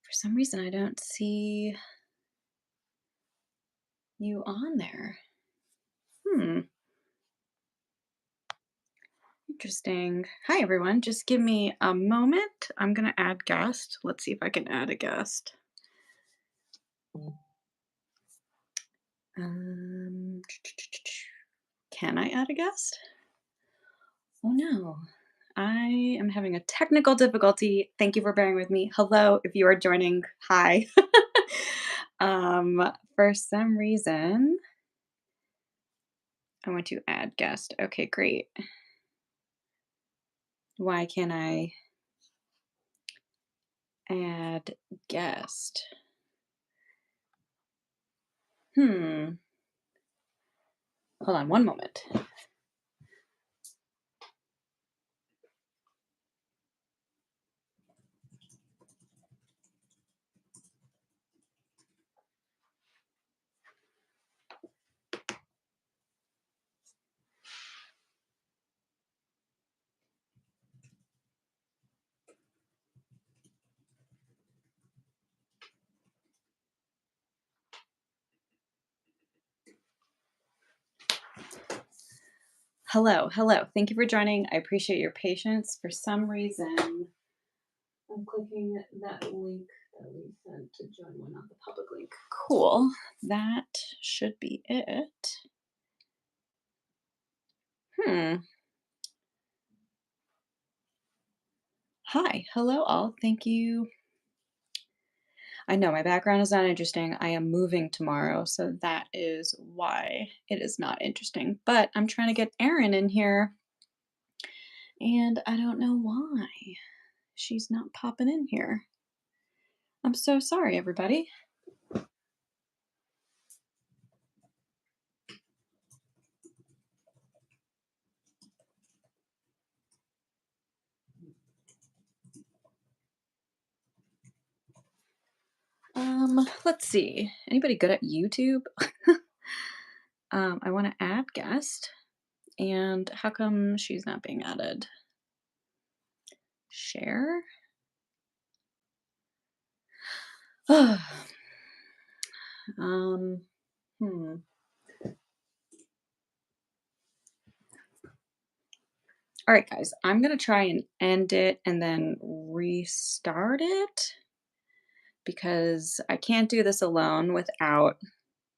For some reason, I don't see you on there. Interesting. Hi, everyone. Just give me a moment. I'm going to add guest. Let's see if I can add a guest. Um, can I add a guest? Oh no, I am having a technical difficulty. Thank you for bearing with me. Hello, if you are joining. Hi. For some reason, I want to add guest. Okay, great. Why can't I add guest? Hold on one moment. Hello, hello. Thank you for joining. I appreciate your patience. For some reason, I'm clicking that link that we sent to join one, not the public link. Cool. That should be it. Hi, hello all. Thank you. I know my background is not interesting. I am moving tomorrow, so that is why it is not interesting. But I'm trying to get Erin in here, and I don't know why she's not popping in here. I'm so sorry, everybody. Let's see. Anybody good at YouTube? I want to add guest, and how come she's not being added? Share? Hmm. All right, guys, I'm going to try and end it and then restart it because I can't do this alone without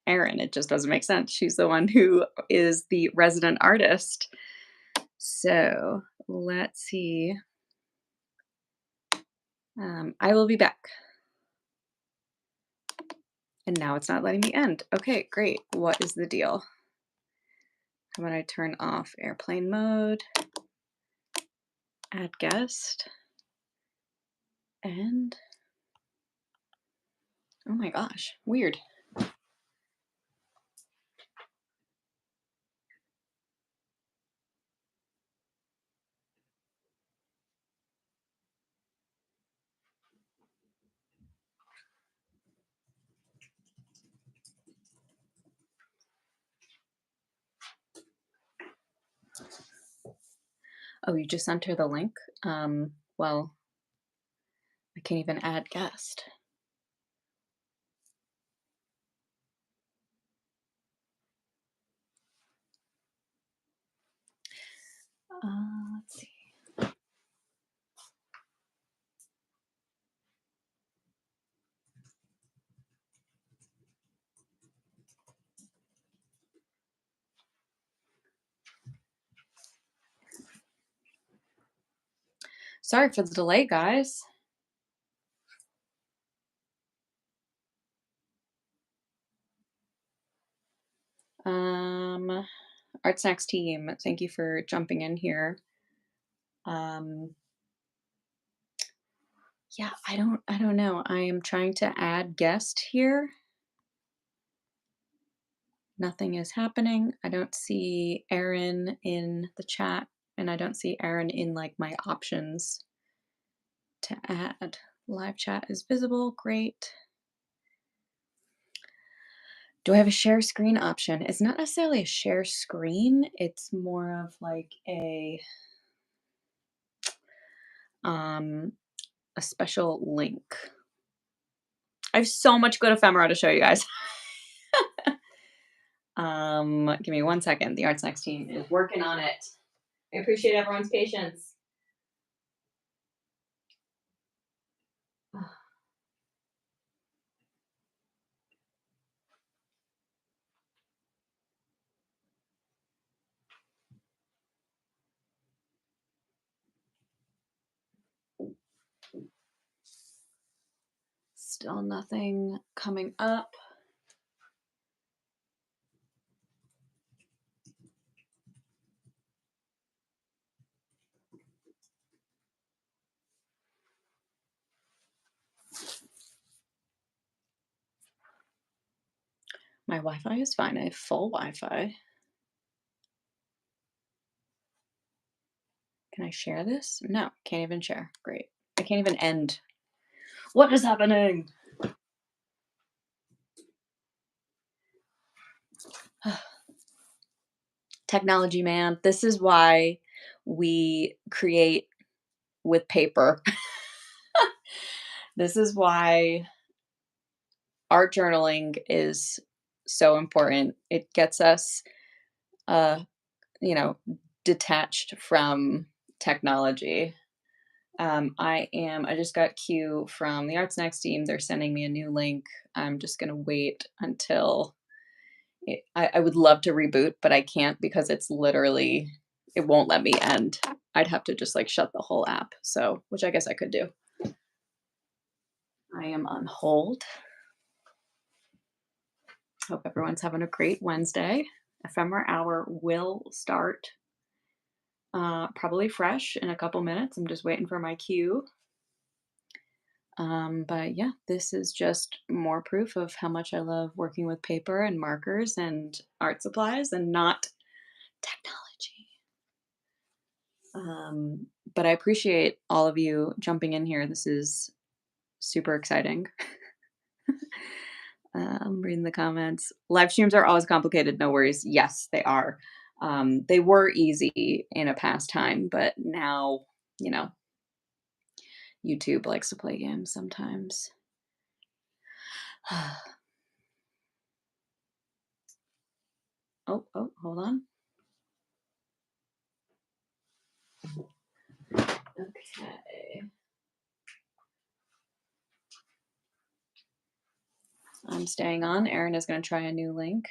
Erin. It just doesn't make sense. She's the one who is the resident artist. So let's see. I will be back. And now it's not letting me end. Okay, great. What is the deal? How about I turn off airplane mode, add guest, and oh my gosh, weird. Oh, you just sent her the link? Well, I can't even add guest. Let's see. Sorry for the delay, guys. ArtSnacks team, thank you for jumping in here. Yeah, I don't know. I am trying to add guest here. Nothing is happening. I don't see Erin in the chat, and I don't see Erin in like my options to add. Live chat is visible. Great. Do I have a share screen option? It's not necessarily a share screen. It's more of like a a special link. I have so much good ephemera to show you guys. Give me 1 second. The ArtSnacks team is working on it. I appreciate everyone's patience. Still nothing coming up. My Wi-Fi is fine. I have full Wi-Fi. Can I share this? No, can't even share. Great. I can't even end. What is happening? Technology, man. This is why we create with paper. This is why art journaling is so important. It gets us, uh, you know, detached from technology. I just got Q from the ArtSnacks team. They're sending me a new link. I'm just gonna wait until I would love to reboot, but I can't because it's literally it won't let me end. I'd have to just like shut the whole app. So, which I guess I could do. I am on hold. Hope everyone's having a great Wednesday. Ephemera Hour will start probably fresh in a couple minutes. I'm just waiting for my cue. But yeah, this is just more proof of how much I love working with paper and markers and art supplies and not technology. But I appreciate all of you jumping in here. This is super exciting. I'm reading the comments. Live streams are always complicated. No worries. Yes, they are. They were easy in a past time, but now, you know, YouTube likes to play games sometimes. Oh, hold on. Okay. I'm staying on. Erin is going to try a new link.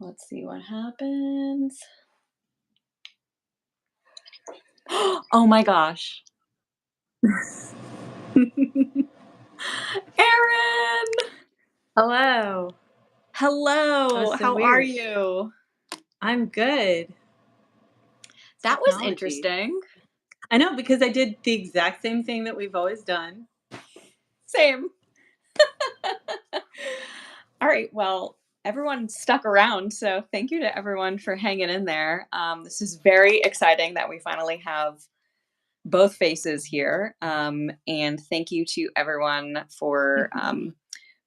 Let's see what happens. Oh my gosh. Erin! Hello. Hello. So How are weird. you? I'm good. That was Technology. interesting. I know, because I did the exact same thing that we've always done. Same. All right. Well, everyone stuck around. So thank you to everyone for hanging in there. This is very exciting that we finally have both faces here. And thank you to everyone for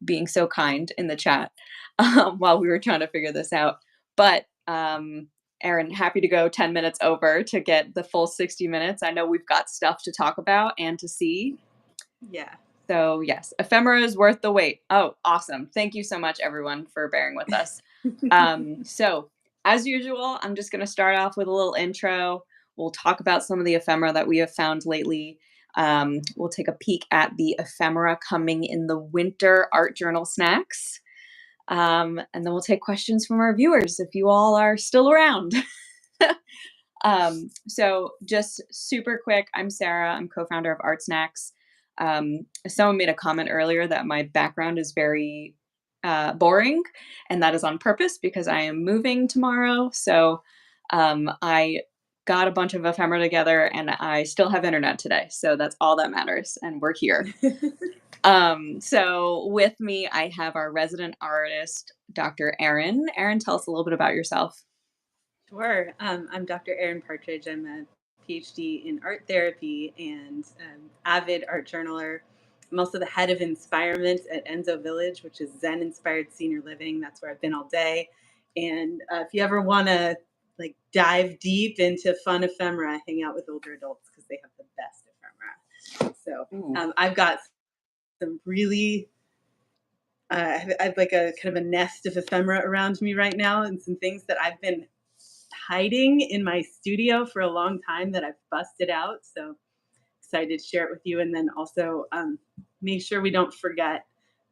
being so kind in the chat while we were trying to figure this out. But Erin, happy to go 10 minutes over to get the full 60 minutes. I know we've got stuff to talk about and to see. Yeah. So yes, ephemera is worth the wait. Oh, awesome. Thank you so much, everyone, for bearing with us. So as usual, I'm just going to start off with a little intro. We'll talk about some of the ephemera that we have found lately. We'll take a peek at the ephemera coming in the winter art journal snacks. And then we'll take questions from our viewers if you all are still around. So just super quick, I'm Sarah. I'm co-founder of ArtSnacks. Someone made a comment earlier that my background is very boring, and that is on purpose because I am moving tomorrow. So I got a bunch of ephemera together, and I still have internet today. So that's all that matters, and we're here. So with me, I have our resident artist, Dr. Erin. Erin, tell us a little bit about yourself. Sure. I'm Dr. Erin Partridge. I'm a PhD in art therapy and avid art journaler. I'm also the head of Inspirement at Enzo Village, which is Zen-inspired senior living. That's where I've been all day. And if you ever want to like dive deep into fun ephemera, hang out with older adults because they have the best ephemera. So Ooh. I've got some really I've like a kind of a nest of ephemera around me right now, and some things that I've been hiding in my studio for a long time that I've busted out. So excited to share it with you. And then also make sure we don't forget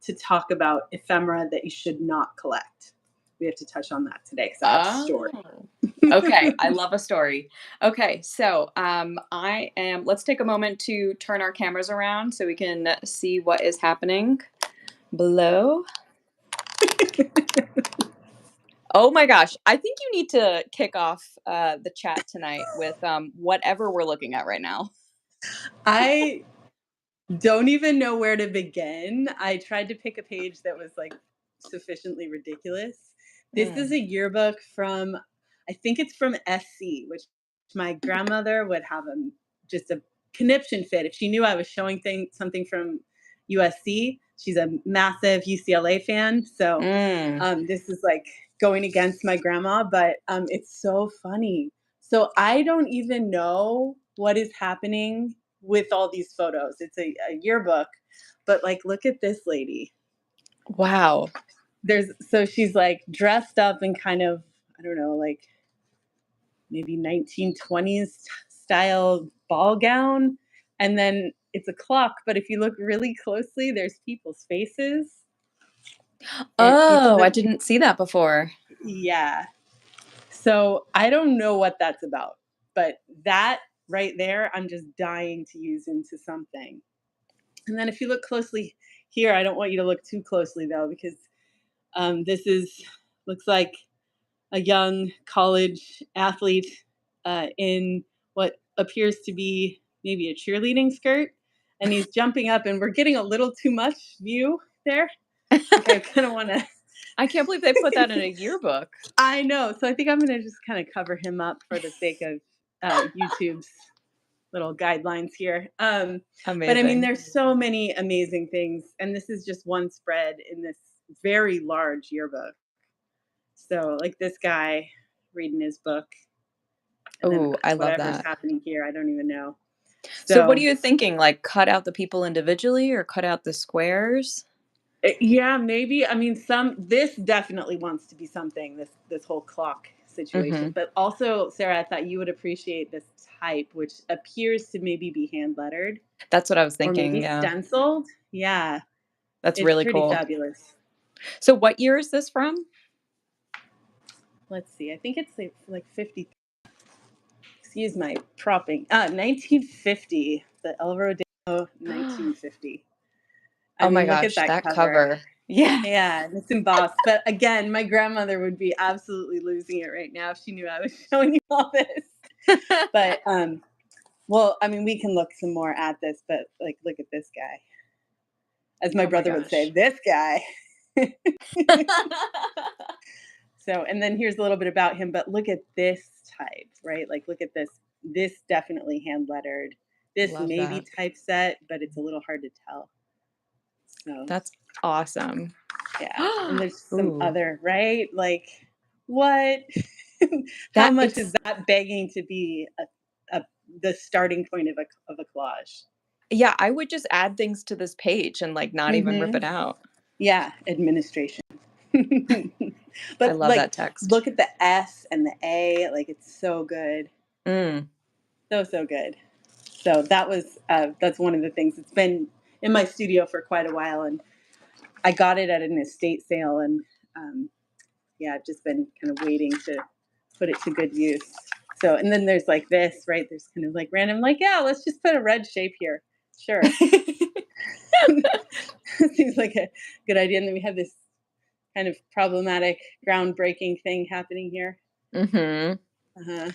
to talk about ephemera that you should not collect. We have to touch on that today because I have a story. Oh. Okay, I love a story. Okay, so let's take a moment to turn our cameras around so we can see what is happening below. Oh my gosh, I think you need to kick off the chat tonight with whatever we're looking at right now. I don't even know where to begin. I tried to pick a page that was like sufficiently ridiculous. This is Mm. a yearbook from, I think it's from SC, which my grandmother would have just a conniption fit if she knew I was showing something from USC. She's a massive UCLA fan, so Mm. this is like going against my grandma, but it's so funny. So I don't even know what is happening with all these photos. It's a yearbook, but like, look at this lady. Wow. So she's like dressed up in kind of, I don't know, like maybe 1920s style ball gown. And then it's a clock, but if you look really closely, there's people's faces. And Oh, I didn't see that before. yeah. So I don't know what that's about, but that right there, I'm just dying to use into something. And then if you look closely here, I don't want you to look too closely though, because this looks like a young college athlete in what appears to be maybe a cheerleading skirt, and he's jumping up, and we're getting a little too much view there. Like I kind of want to. I can't believe they put that in a yearbook. I know. So I think I'm going to just kind of cover him up for the sake of YouTube's little guidelines here. But I mean, Amazing. there's so many amazing things, and this is just one spread in this very large yearbook. So, like this guy reading his book, and then Oh, I love whatever's that. happening here, I don't even know. So what are So, you thinking? Like cut out the people individually or cut out the squares? yeah, maybe. I mean, this definitely wants to be something. This whole clock situation, Mhm. but also, Sarah, I thought you would appreciate this type, which appears to maybe be hand lettered That's what I was or thinking, maybe yeah. stenciled. Yeah, That's it's really pretty cool. fabulous. So what year is this from? Let's see. I think it's like 50. Excuse my propping. 1950. The El Rodeo 1950. I Oh my mean, look at gosh, that that cover. cover. Yes. Yeah, and it's embossed. But again, my grandmother would be absolutely losing it right now if she knew I was showing you all this. But well, I mean, we can look some more at this, but like, look at this guy. As my Oh my brother would say, gosh. this guy. So, and then here's a little bit about him, but look at this type, right? Like, look at this. This definitely hand lettered. This Love maybe that. typeset, but it's a little hard to tell. So, That's awesome. yeah. And there's some Ooh, other, right? Like, what? How that much is it's that begging to be the starting point of a collage? yeah, I would just add things to this page and like not even rip Hmm. it out. Yeah, administration. I But love like, that text. look at the S and the A. Like, it's so good. Mm. So, so good. So that's one of the things. It's been in my studio for quite a while, and I got it at an estate sale, and yeah, I've just been kind of waiting to put it to good use. So, and then there's like this, right? There's kind of like random, like, yeah, let's just put a red shape here. Sure. Seems like a good idea. And then we have this kind of problematic, groundbreaking thing happening here. Mhm. Uh-huh.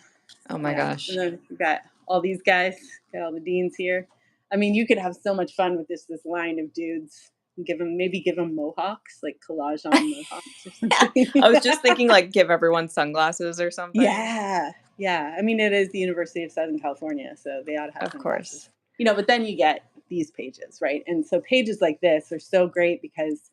Oh my Yeah. And gosh. then we've got all these guys, got all the deans here. I mean, you could have so much fun with this line of dudes. Give them mohawks, like collage on mohawks or something. I was just thinking like give everyone sunglasses or something. Yeah. Yeah. I mean, it is the University of Southern California, so they ought to have Of sunglasses. course. But then you get these pages, right? And so pages like this are so great because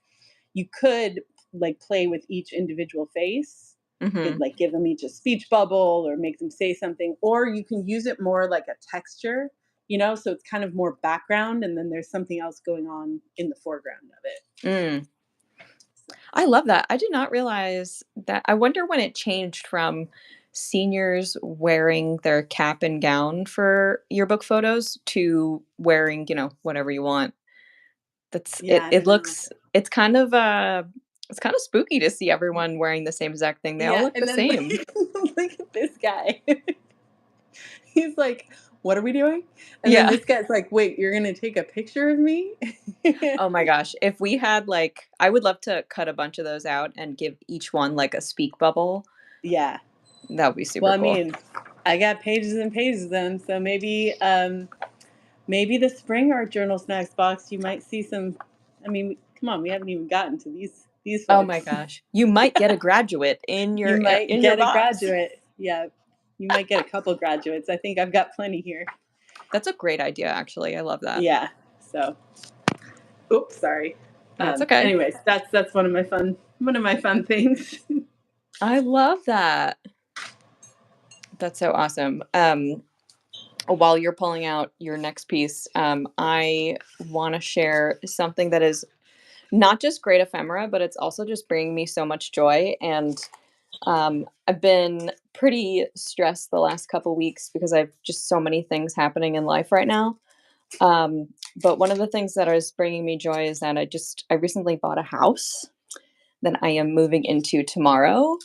you could like play with each individual face. You could Mhm. like give them each a speech bubble or make them say something, or you can use it more like a texture, so it's kind of more background and then there's something else going on in the foreground of it. Mm. So, I love that. I did not realize that. I wonder when it changed from seniors wearing their cap and gown for yearbook photos to wearing, whatever you want. That's yeah, it I it don't know. looks it's kind of spooky to see everyone wearing the same exact thing. They all Yeah, look the and then same. look at this guy. He's like, "What are we doing?" And then Yeah. this guy's like, "Wait, you're gonna take a picture of me?" Oh my gosh. If we had I would love to cut a bunch of those out and give each one like a speak bubble. Yeah. That would be Well, super I cool. mean, I got pages and pages of them, so maybe the spring art journal snacks box you might see some. I mean, come on, we haven't even gotten to these Oh my folks. gosh. You might get a graduate in You your might in your get a box. graduate. Yeah, you might get a couple graduates. I think I've got plenty here. That's a great idea, actually. I love that. Yeah. So, oops, sorry. That's okay. Anyways, that's one of my fun things. I love that. That's so awesome. While you're pulling out your next piece, I want to share something that is not just great ephemera, but it's also just bringing me so much joy. And I've been pretty stressed the last couple weeks because I've just so many things happening in life right now. But one of the things that is bringing me joy is that I recently bought a house that I am moving into tomorrow.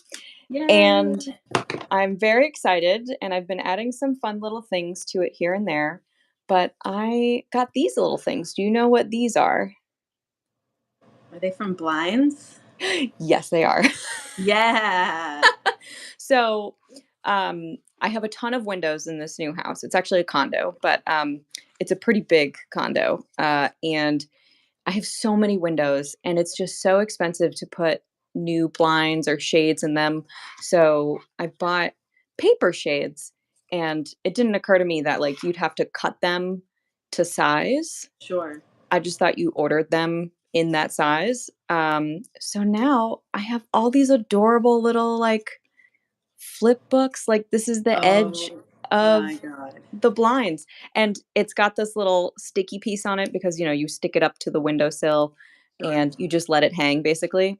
Yay! And I'm very excited, and I've been adding some fun little things to it here and there. But I got these little things. Do you know what these are? Are they from blinds? Yes, they are. Yeah. So, I have a ton of windows in this new house. It's actually a condo, but it's a pretty big condo. And I have so many windows, and it's just so expensive to put new blinds or shades in them. So I bought paper shades, and it didn't occur to me that you'd have to cut them to size. Sure. I just thought you ordered them in that size. So now I have all these adorable little flip books. Like this is the edge Oh of my god. the blinds, and it's got this little sticky piece on it because you stick it up to the windowsill Sure. and you just let it hang basically.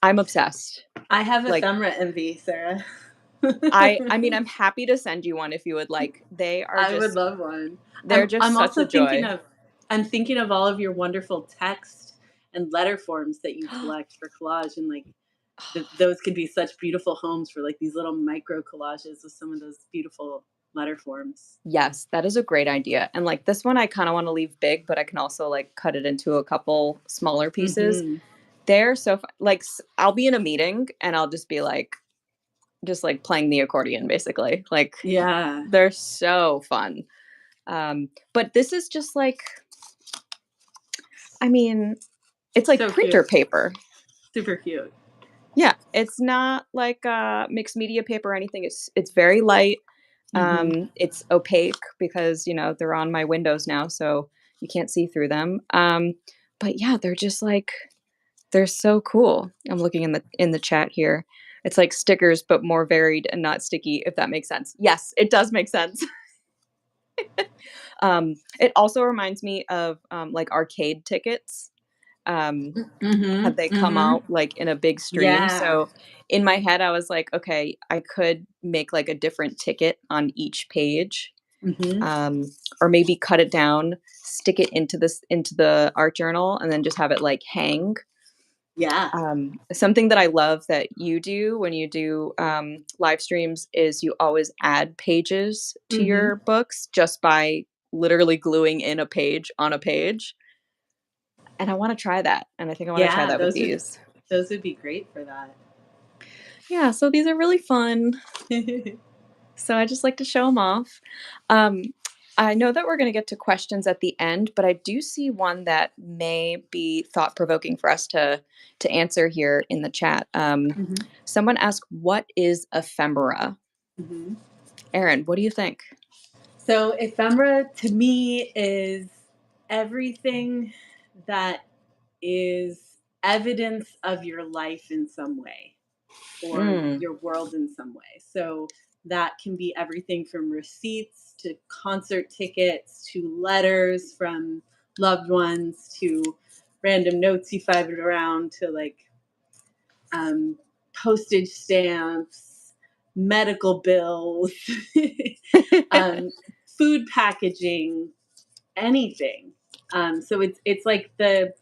I'm obsessed. I have Like ephemera envy, Sarah. I mean, I'm happy to send you one if you would like. I would love one. They're I'm just I'm such a also thinking joy. of I'm thinking of all of your wonderful text and letter forms that you collect for collage and those could be such beautiful homes for like these little micro collages with some of those beautiful letter forms. Yes, that is a great idea. And this one I kind of want to leave big, but I can also cut it into a couple smaller pieces. Mhm. They're so I'll be in a meeting and I'll just be just playing the accordion basically. Yeah. They're so fun. But this is just I mean, it's like So printer cute. paper. Super cute. Yeah, it's not mixed media paper or anything. It's very light. Mhm. It's opaque because they're on my windows now, so you can't see through them. But yeah, they're just they're so cool. I'm looking in the chat here. It's like stickers, but more varied and not sticky. If that makes sense. Yes, it does make sense. It also reminds me of arcade tickets. Um, Mhm. Have they come Mhm. out in a big stream? Yeah. So in my head, I was like, okay, I could make a different ticket on each page, Mhm. or maybe cut it down, stick it into the art journal, and then just have it hang. Yeah. Something that I love that you do when you do live streams is you always add pages to Mhm. your books just by literally gluing in a page on a page. And I want to try that. And I think I want to try Yeah, that with those these. those would be great for that. Yeah, so these are really fun. So I just like to show them off. Um, I know that we're going to get to questions at the end, but I do see one that may be thought provoking for us to answer here in the chat. Mhm. Someone asked, "What is ephemera?" Mhm. Erin, what do you think? So ephemera to me is everything that is evidence of your life in some way or Mm. your world in some way. So that can be everything from receipts to concert tickets to letters from loved ones to random notes you find around to like um, postage stamps, medical bills, um, food packaging, anything. So it's like the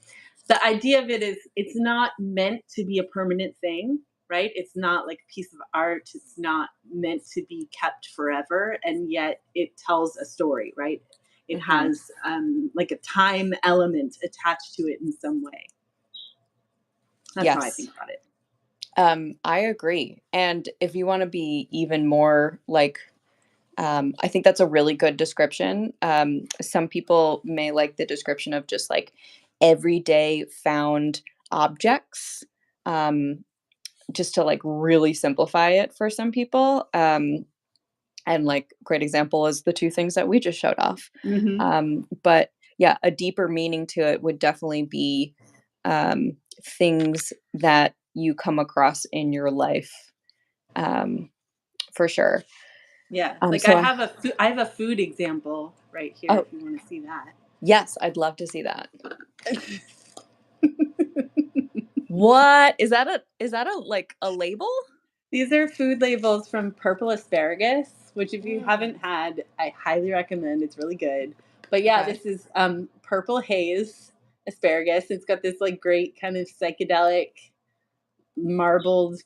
idea of it is it's not meant to be a permanent thing, right? It's not like a piece of art. It's not meant to be kept forever, and yet it tells a story, right? It Mhm. has like a time element attached to it in some way. That's how I Yes. think about it. I agree. And if you want to be even more like, I think that's a really good description. Some people may like the description of just like everyday found objects, um, just to like really simplify it for some people. And like great example is the two things that we just showed off. Hmm. But yeah, a deeper meaning to it would definitely be things that you come across in your life, um, for sure. Yeah, Um, like so I, I have a food example right here oh if you want to see that. yes, I'd love to see that. What is that? A like a label? These are food labels from Purple Asparagus, which if you haven't Mm, had, I highly recommend. It's really good. But yeah, okay, this is Purple Haze asparagus. It's got this like great kind of psychedelic marbled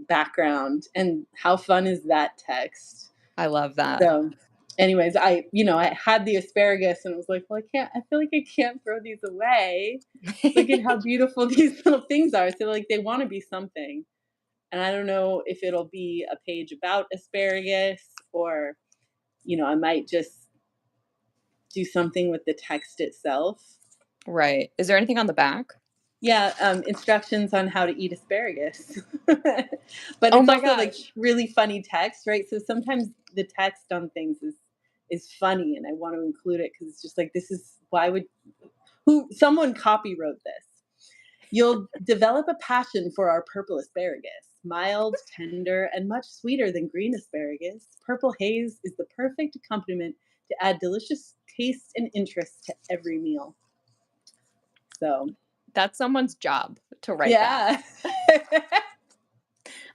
background. And how fun is that text? I love that. So anyways, I had the asparagus and I was like, well, I feel like I can't throw these away. Look at how beautiful these little things are. So like they want to be something. And I don't know if it'll be a page about asparagus or, I might just do something with the text itself. Right. Is there anything on the back? Yeah, instructions on how to eat asparagus. But Oh it's my also like gosh. really funny text, right? So sometimes the text on things is funny and I want to include it because it's just like this is why would who someone copy wrote this. You'll develop a passion for our purple asparagus. Mild, tender, and much sweeter than green asparagus, purple haze is the perfect accompaniment to add delicious taste and interest to every meal. So, That's someone's job to write that. yeah.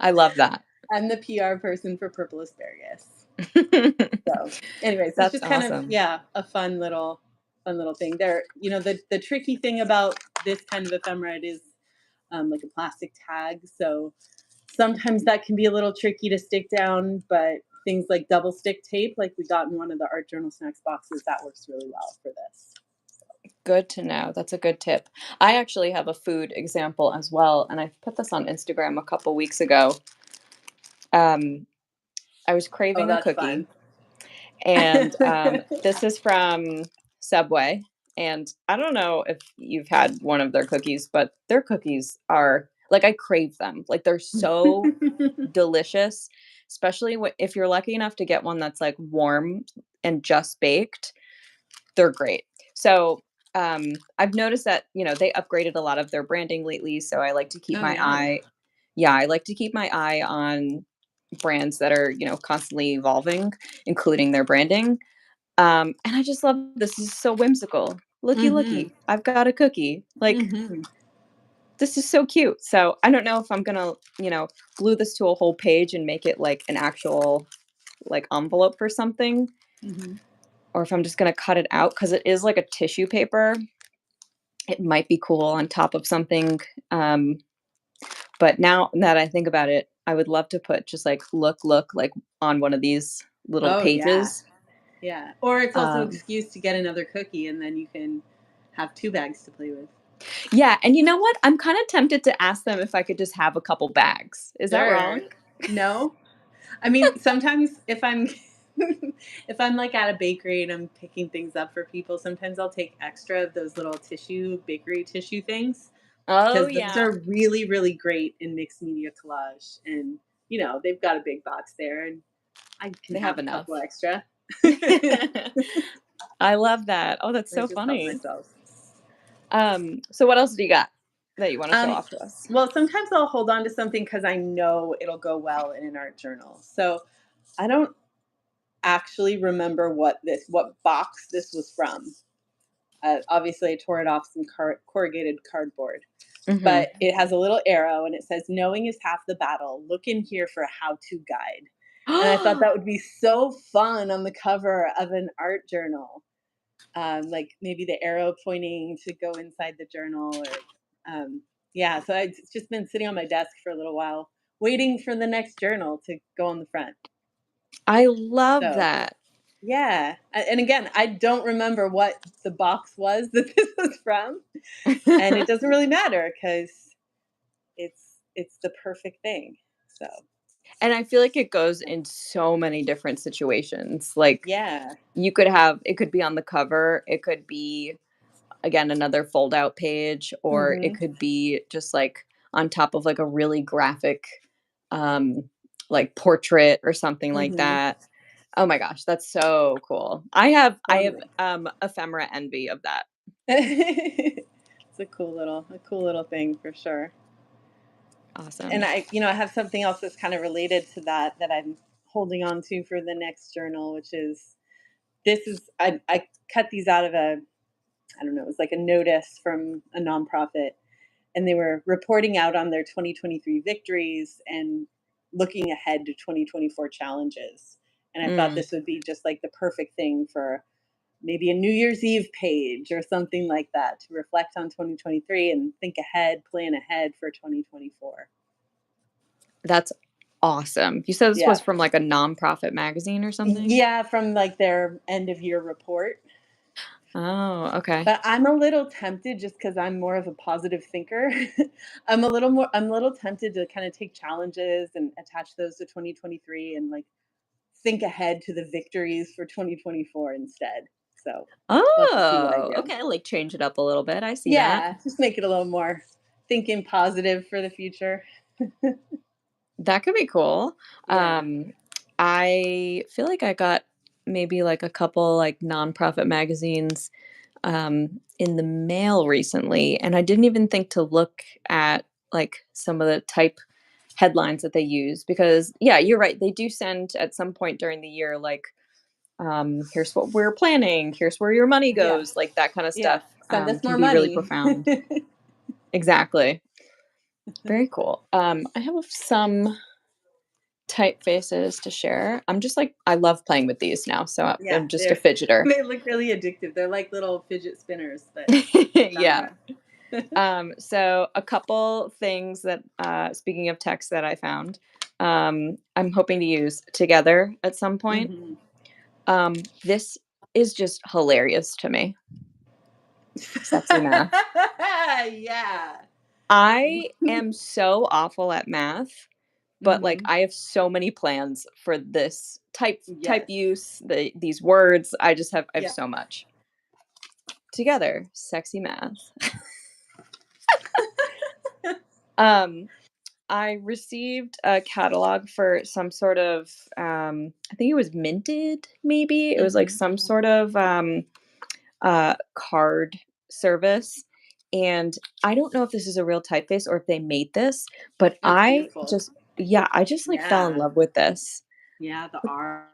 I love that. I'm the PR person for purple asparagus. So, anyways, it's That's just kind of awesome. yeah, a fun little thing. There, the tricky thing about this kind of ephemera it is like a plastic tag, so sometimes that can be a little tricky to stick down. But things like double stick tape, like we got in one of the Art Journal Snacks boxes, that works really well for this. Good to know. That's a good tip. I actually have a food example as well, and I put this on Instagram a couple weeks ago. Um, I was Oh, craving a that's cookie, fun. and this is from Subway. And I don't know if you've had one of their cookies, but their cookies are like I crave them. Like they're so delicious, especially if you're lucky enough to get one that's like warm and just baked. They're great. So, I've noticed that, they upgraded a lot of their branding lately, so I like to keep Oh my yeah. eye yeah, I like to keep my eye on brands that are, constantly evolving, including their branding. And I just love this is so whimsical. "Looky, Mhm. looky, I've got a cookie." Like, Mhm. this is so cute. So, I don't know if I'm gonna, glue this to a whole page and make it like an actual, like, envelope or something, Mhm. or if I'm just gonna cut it out because it is like a tissue paper. It might be cool on top of something, but now that I think about it, I would love to put just like, "Look, look," like, on one of these little Oh yeah. pages. Yeah. Or it's also Um, excuse to get another cookie and then you can have two bags to play with. yeah, and you know what? I'm kinda tempted to ask them if I could just have a couple bags. Is that Sure. wrong? No? I mean, sometimes if I'm if I'm like at a bakery and I'm picking things up for people, sometimes I'll take extra of those little bakery tissue things Oh, because those yeah. are really, really great in mixed media collage. And, they've got a big box there and I can They have have a enough. couple extra. I love that. Oh, that's I so just help funny. myself. So what else do you got that you wanna show Um, off to us? well, sometimes I'll hold on to something because I know it'll go well in an art journal. So I don't actually remember what box this was from. Obviously, I tore it off some corrugated cardboard, Mhm. but it has a little arrow and it says, "Knowing is half the battle. Look in here for a how-to guide." And I thought that would be so fun on the cover of an art journal. Like maybe the arrow pointing to go inside the journal, or yeah. So it's just been sitting on my desk for a little while, waiting for the next journal to go on the front. I love So that. yeah, and again, I don't remember what the box was that this was from, and it doesn't really matter because it's the perfect thing. So And I feel like it goes in so many different situations. Like, yeah. you could have it could be on the cover, it could be, again, another fold out page, or it Hmm. could be just, like, on top of, like, a really graphic, um, like, portrait or something like Hmm. that. Oh my gosh, that's so cool. I have, Totally. ephemera envy of that. It's a cool little thing for sure. And Awesome. I have something else that's kind of related to that I'm holding on to for the next journal, which is this is I cut these out of a, I don't know, it was like a notice from a nonprofit, and they were reporting out on their 2023 victories and looking ahead to 2024 challenges. And I thought Mm, this would be just like the perfect thing for maybe a New Year's Eve page or something like that, to reflect on 2023 and think ahead, plan ahead for 2024. that's awesome. You said this was Yeah. from, like, a nonprofit magazine or something? Yeah, from like their end of year report. Oh, okay. But I'm a little tempted, just because I'm more of a positive thinker. I'm a little tempted to kind of take challenges and attach those to 2023 and like think ahead to the victories for 2024 instead. So we'll have to see what I Oh, do. okay, like, change it up a little bit, I see that. Yeah, just make it a little more thinking positive for the future. That could be cool. Yeah. I feel like I got maybe, like, a couple, like, nonprofit magazines, in the mail recently, and I didn't even think to look at, like, some of the type headlines that they use because, yeah, you're right, they do send at some point during the year, like, "Here's what we're planning, here's where your money Yeah. goes," like, that kinda Yeah. stuff, Send us can more be really money. profound. Exactly. Very cool. I have some typefaces to share. I'm just like I love playing with these now, so Yeah, I'm just a fidgeter. they look really addictive. They're like little fidget spinners, but Yeah. ephemera. So a couple things that, speaking of text that I found, I'm hoping to use together at some point. Mhm. This is just hilarious to me. Sexy math. Yeah. I am so awful at math, but, like, Mhm. I have so many plans for this type Yes. use, these words, I have Yeah. so much. Together, sexy math. Um, I received a catalog for some sort of, I think it was Minted, maybe? It was, like, Mhm. some sort of, card service, and I don't know if this is a real typeface or if they made this, but It's beautiful. I just, like, fell in Yeah. love with this. Yeah, the R.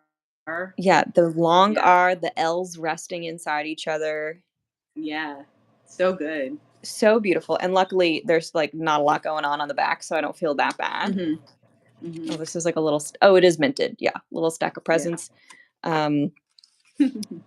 Yeah, the long Yeah. R, the L's resting inside each other. Yeah. So good. So beautiful, and luckily, there's, like, not a lot going on the back, so I don't feel that bad. Mhm. Oh, Mhm. this is like a little oh, it is minted, yeah, little stack of Yeah. presents, um,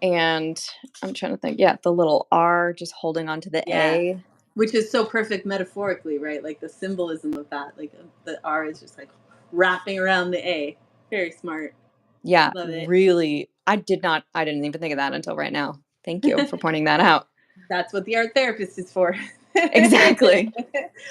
and I'm trying to think, yeah, the little R just holding on to the Yeah. A. Which is so perfect metaphorically, right? Like the symbolism of that. Like the R is just like wrapping around the A. Very smart. Yeah, Love it. really, I didn't even think of that until right now. Thank you for pointing that out. That's what the art therapist is for. Exactly.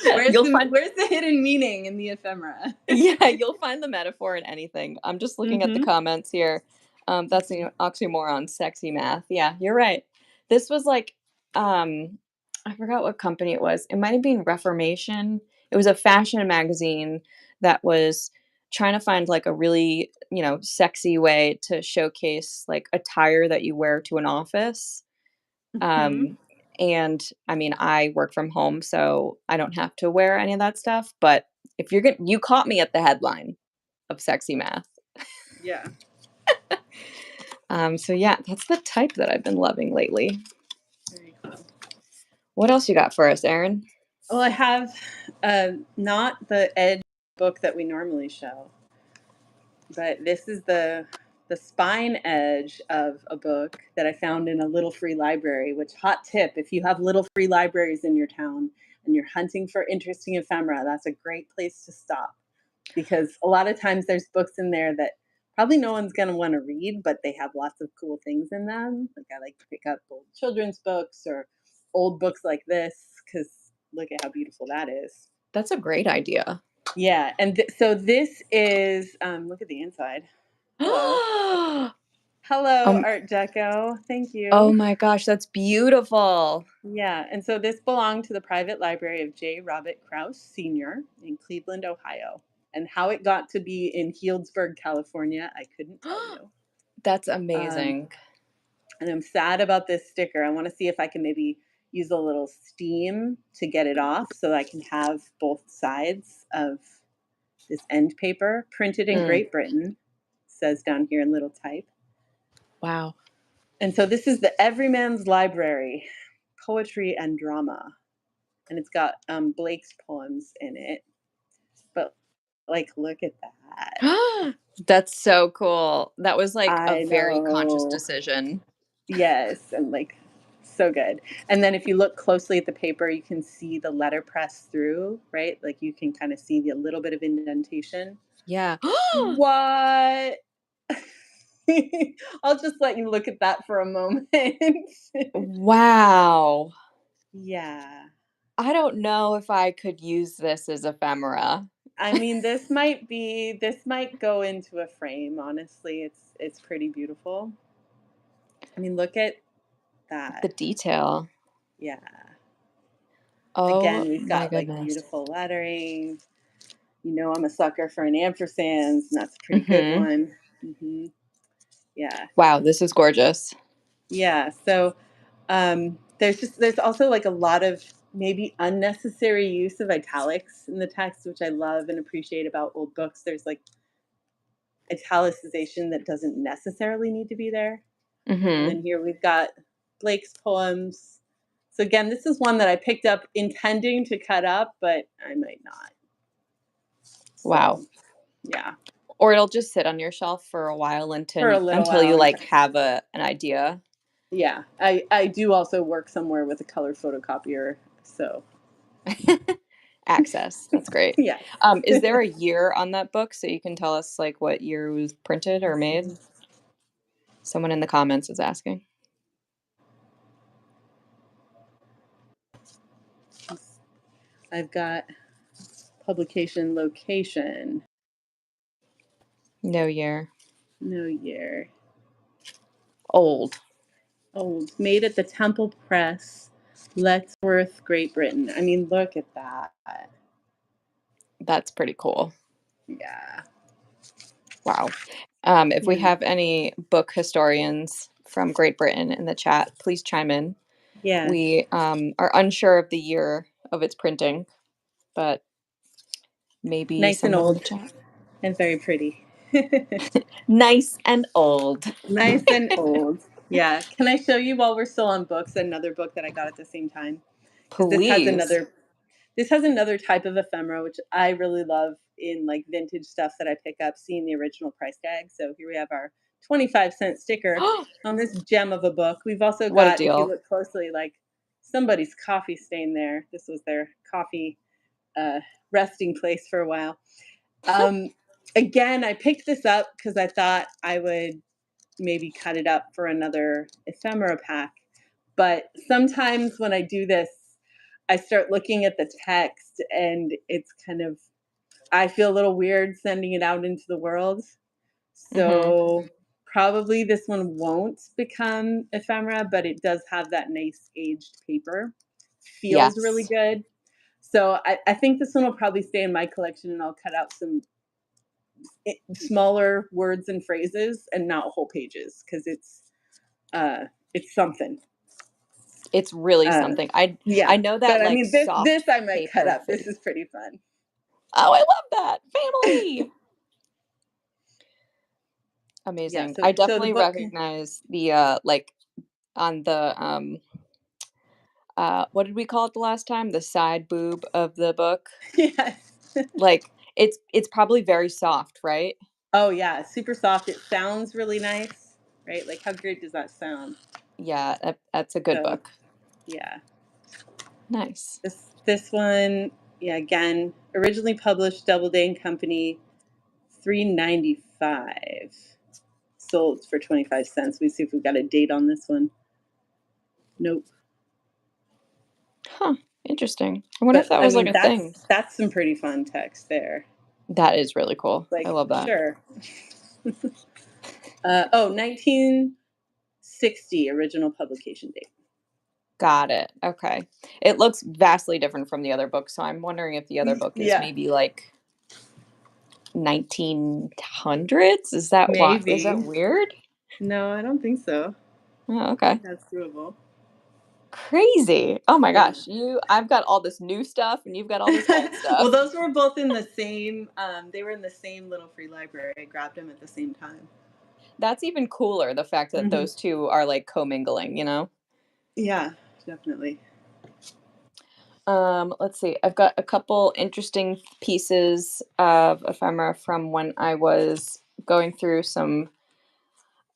where's You'll the find where's the hidden meaning in the ephemera? Yeah, you'll find the metaphor in anything. I'm just looking at the Mhm. comments here. That's Mhm. an oxymoron, sexy math. Yeah, you're right. This was like, I forgot what company it was. It might have been Reformation. It was a fashion magazine that was trying to find like a really, sexy way to showcase like attire that you wear to an office. Mhm. Um, and I mean, I work from home, so I don't have to wear any of that stuff. But if you caught me at the headline of sexy math. Yeah. So yeah, that's the type that I've been loving lately. Very cool. What else you got for us, Erin? Well, I have not the edge book that we normally show, but this is the spine edge of a book that I found in a little free library, which hot tip, if you have little free libraries in your town and you're hunting for interesting ephemera, that's a great place to stop because a lot of times there's books in there that probably no one's going to want to read, but they have lots of cool things in them. Like I like to pick up old children's books or old books like this because look at how beautiful that is. That's a great idea. Yeah, and so this is look at the inside. Hello. Hello, um, Art Deco. Thank oh you. my gosh, that's beautiful. Yeah, and so this belonged to the private library of J. Robert Krause Sr. in Cleveland, Ohio. And how it got to be in Healdsburg, California, I couldn't tell you. That's Um, amazing. and I'm sad about this sticker. I want to see if I can maybe use a little steam to get it off so that I can have both sides of this end paper printed in Mm, Great Britain, says down here in little type. wow. And so this is the Everyman's Library, Poetry and Drama. And it's got Blake's poems in it. But like, look at that. That's so cool. That was like a I very conscious know. decision. Yes. And like, so good. And then if you look closely at the paper, you can see the letterpress through, right? Like you can kind of see the little bit of indentation. Yeah. What? I'll just let you look at that for a moment. Wow. Yeah. I don't know if I could use this as ephemera. I mean, this might go into a frame, honestly. It's pretty beautiful. I mean, look at The that. detail. Yeah. Oh Again, we've my got like goodness. beautiful lettering. You know, I'm a sucker for an ampersands, and that's a pretty good Mhm. one. Hmm. Yeah. Wow, this is gorgeous. Yeah. So there's also like a lot of maybe unnecessary use of italics in the text, which I love and appreciate about old books. There's like italicization that doesn't necessarily need to be there. And Mhm. then here we've got Blake's poems. So again, this is one that I picked up intending to cut up, but I might not. Wow. So yeah, Or it'll just sit on your shelf for a while for a until little until while you and like kind of have an idea. yeah. I do also work somewhere with a color photocopier, so Access. That's great. yes. Is there a year on that book so you can tell us like what year it was printed or Let's made? see. Someone in the comments is asking. I've got publication location, No year. no year. Old. Old, made at the Temple Press, Lettsworth, Great Britain. I mean, look at that. That's pretty cool. Yeah. Wow. If we Yeah. have any book historians from Great Britain in the chat, please chime in. Yes. We are unsure of the year of its printing, but maybe Nice and someone in old the chat. and very pretty. Nice and old. Nice and old. Yeah. Can I show you while we're still on books another book that I got at the same time? Because Please. this has another type of ephemera which I really love in like vintage stuff that I pick up, seeing the original price tag. So here we have our 25-cent sticker on this gem of a book. We've also What a got, if you deal. look closely, like somebody's coffee stain there. This was their coffee uh, resting place for a while. Um, Again, I picked this up because I thought I would maybe cut it up for another ephemera pack. But sometimes when I do this, I start looking at the text and it's kind of, I feel a little weird sending it out into the world. Mhm. So probably this one won't become ephemera, but it does have that nice aged paper. Feels really Yes. good. So I think this one will probably stay in my collection and I'll cut out some smaller words and phrases and not whole pages because it's something. It's really Uh, something. I yeah, I know that but I like mean, this soft I might cut paper up. This thing. is pretty fun. Oh, I love that. Family. Yeah. Amazing. So I the definitely book. recognize the like on the what did we call it the last time? The side boob of the book. Yes. Like it's probably very soft, right? Oh yeah, super soft. It sounds really nice, right? Like how great does that sound? Yeah, that's a good So book. yeah, Nice. this one, yeah, again, originally published Doubleday and Company, $3.95. Sold for 25 cents. We see if we've got a date on this one. Nope. Huh. Interesting. I wonder if But that I was like mean, a thing. that's some pretty fun text there. That is really cool. I Like love that. sure. 1960 original publication date. Got it. Okay. It looks vastly different from the other book, so I'm wondering if the other book is Yeah, maybe like 1900s? Is that why? Is that maybe. weird? No, I don't think so. Oh, I okay. think that's doable. Crazy. Oh my Yeah. gosh. I've got all this new stuff and you've got all this old Well, stuff. those were both in the same. They were in the same little free library. I grabbed them at the same time. That's even cooler, the fact that Hmm. those two are like commingling, you know? Yeah, definitely. Let's see. I've got a couple interesting pieces of ephemera from when I was going through some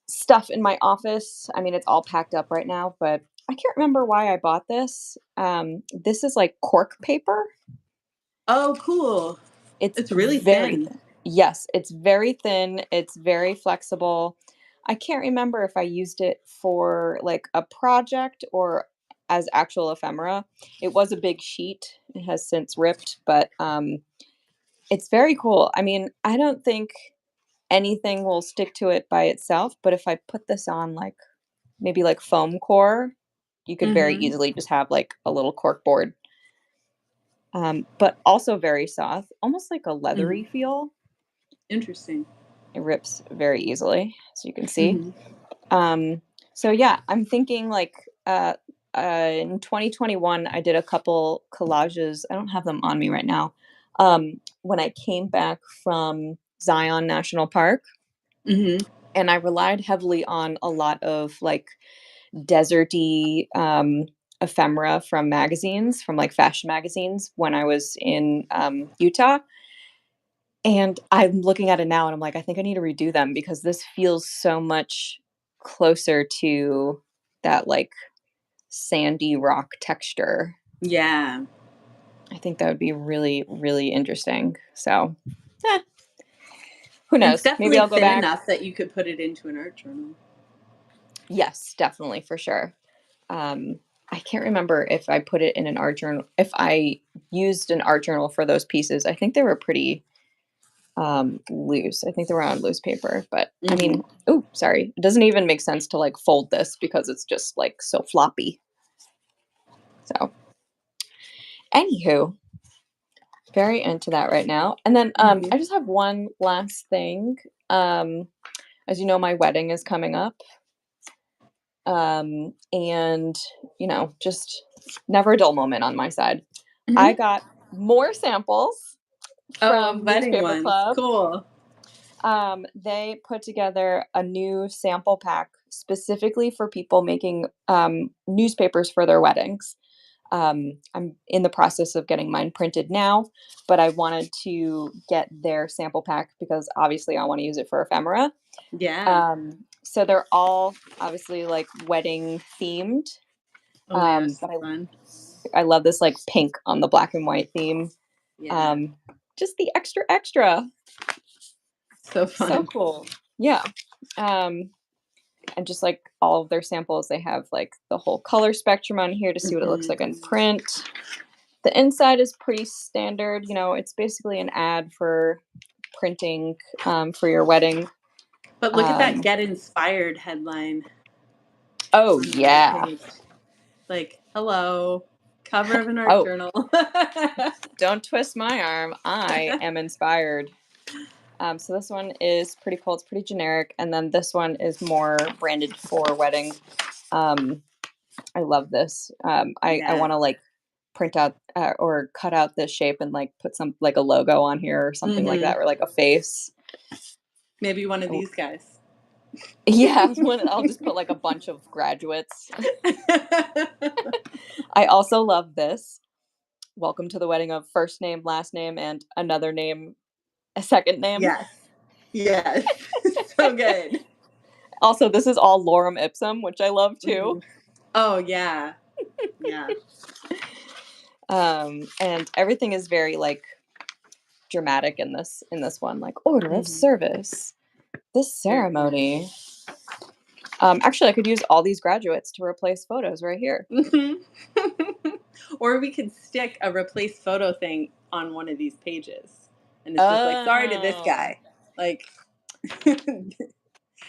stuff in my office. I mean, it's all packed up right now, but I can't remember why I bought this. This is like cork paper. Oh, cool. It's It's really very thin. thin. Yes, it's very thin. It's very flexible. I can't remember if I used it for like a project or as actual ephemera. It was a big sheet. It has since ripped, but it's very cool. I mean, I don't think anything will stick to it by itself, but if I put this on like maybe like foam core, you could very Mm-hmm. easily just have like a little cork board. But also very soft, almost like a Mm-hmm. leathery feel. Interesting. It rips very easily, as you can see. Mm-hmm. Um, so yeah, I'm thinking like in 2021, I did a couple collages. I don't have them on me right now. When I came back from Zion National Park, Mm-hmm. and I relied heavily on a lot of like deserty ephemera from magazines, from like fashion magazines when I was in Utah. And I'm looking at it now and I'm like, I think I need to redo them because this feels so much closer to that like sandy rock texture. Yeah. I think that would be really, really interesting. So, eh, who And it's knows? Maybe definitely I'll go thin back. enough that you could put it into an art journal. Yes, definitely for sure. I can't remember if I put it in an art journal, if I used an art journal for those pieces. I think they were pretty loose. I think they were on loose paper, but I Mm-hmm. mean, oh, sorry. It doesn't even make sense to like fold this because it's just like so floppy. So, anywho, very into that right now. And then Mm-hmm. I just have one last thing. Um, as you know, my wedding is coming up. And just never a dull moment on my side. I Mm-hmm. got more samples Oh, from wedding Newspaper ones. Club. Cool. They put together a new sample pack specifically for people making newspapers for their weddings. I'm in the process of getting mine printed now, but I wanted to get their sample pack because obviously I want to use it for ephemera. Yeah. So they're all obviously like wedding themed. Oh my gosh, But fun. I love this like pink on the black and white theme. Yeah. Um, just the extra extra. So So fun. cool. Yeah. Um, and just like all of their samples, they have like the whole color spectrum on here to see what it looks Mm-hmm. like in print. The inside is pretty standard. It's basically an ad for printing for your wedding. But look at that Um, get inspired headline oh, on the back yeah. page. Like, hello, cover of an art Oh, journal. don't twist my arm. I am inspired. So this one is pretty cool. It's pretty generic. And then this one is more branded for wedding. Um, I love this. I Yeah. want to like print out or cut out this shape and like put some like a logo on here or something like Hmm. that, or like a face. Maybe one of Oh, these guys. yeah, I'll just put like a bunch of graduates. I also love this. Welcome to the wedding of first name, last name, and another name, a second name. Yes. Yes. So good. Also, this is all lorem ipsum, which I love too. Mhm. Oh, yeah. Yeah. And everything is very like dramatic in this one, like order of Mhm. service, this Very cool. ceremony. Actually, I could use all these graduates to replace photos right here. Mhm. Or we could stick a replace photo thing on one of these pages, and it's just like, "Sorry to this Oh, guy." Like,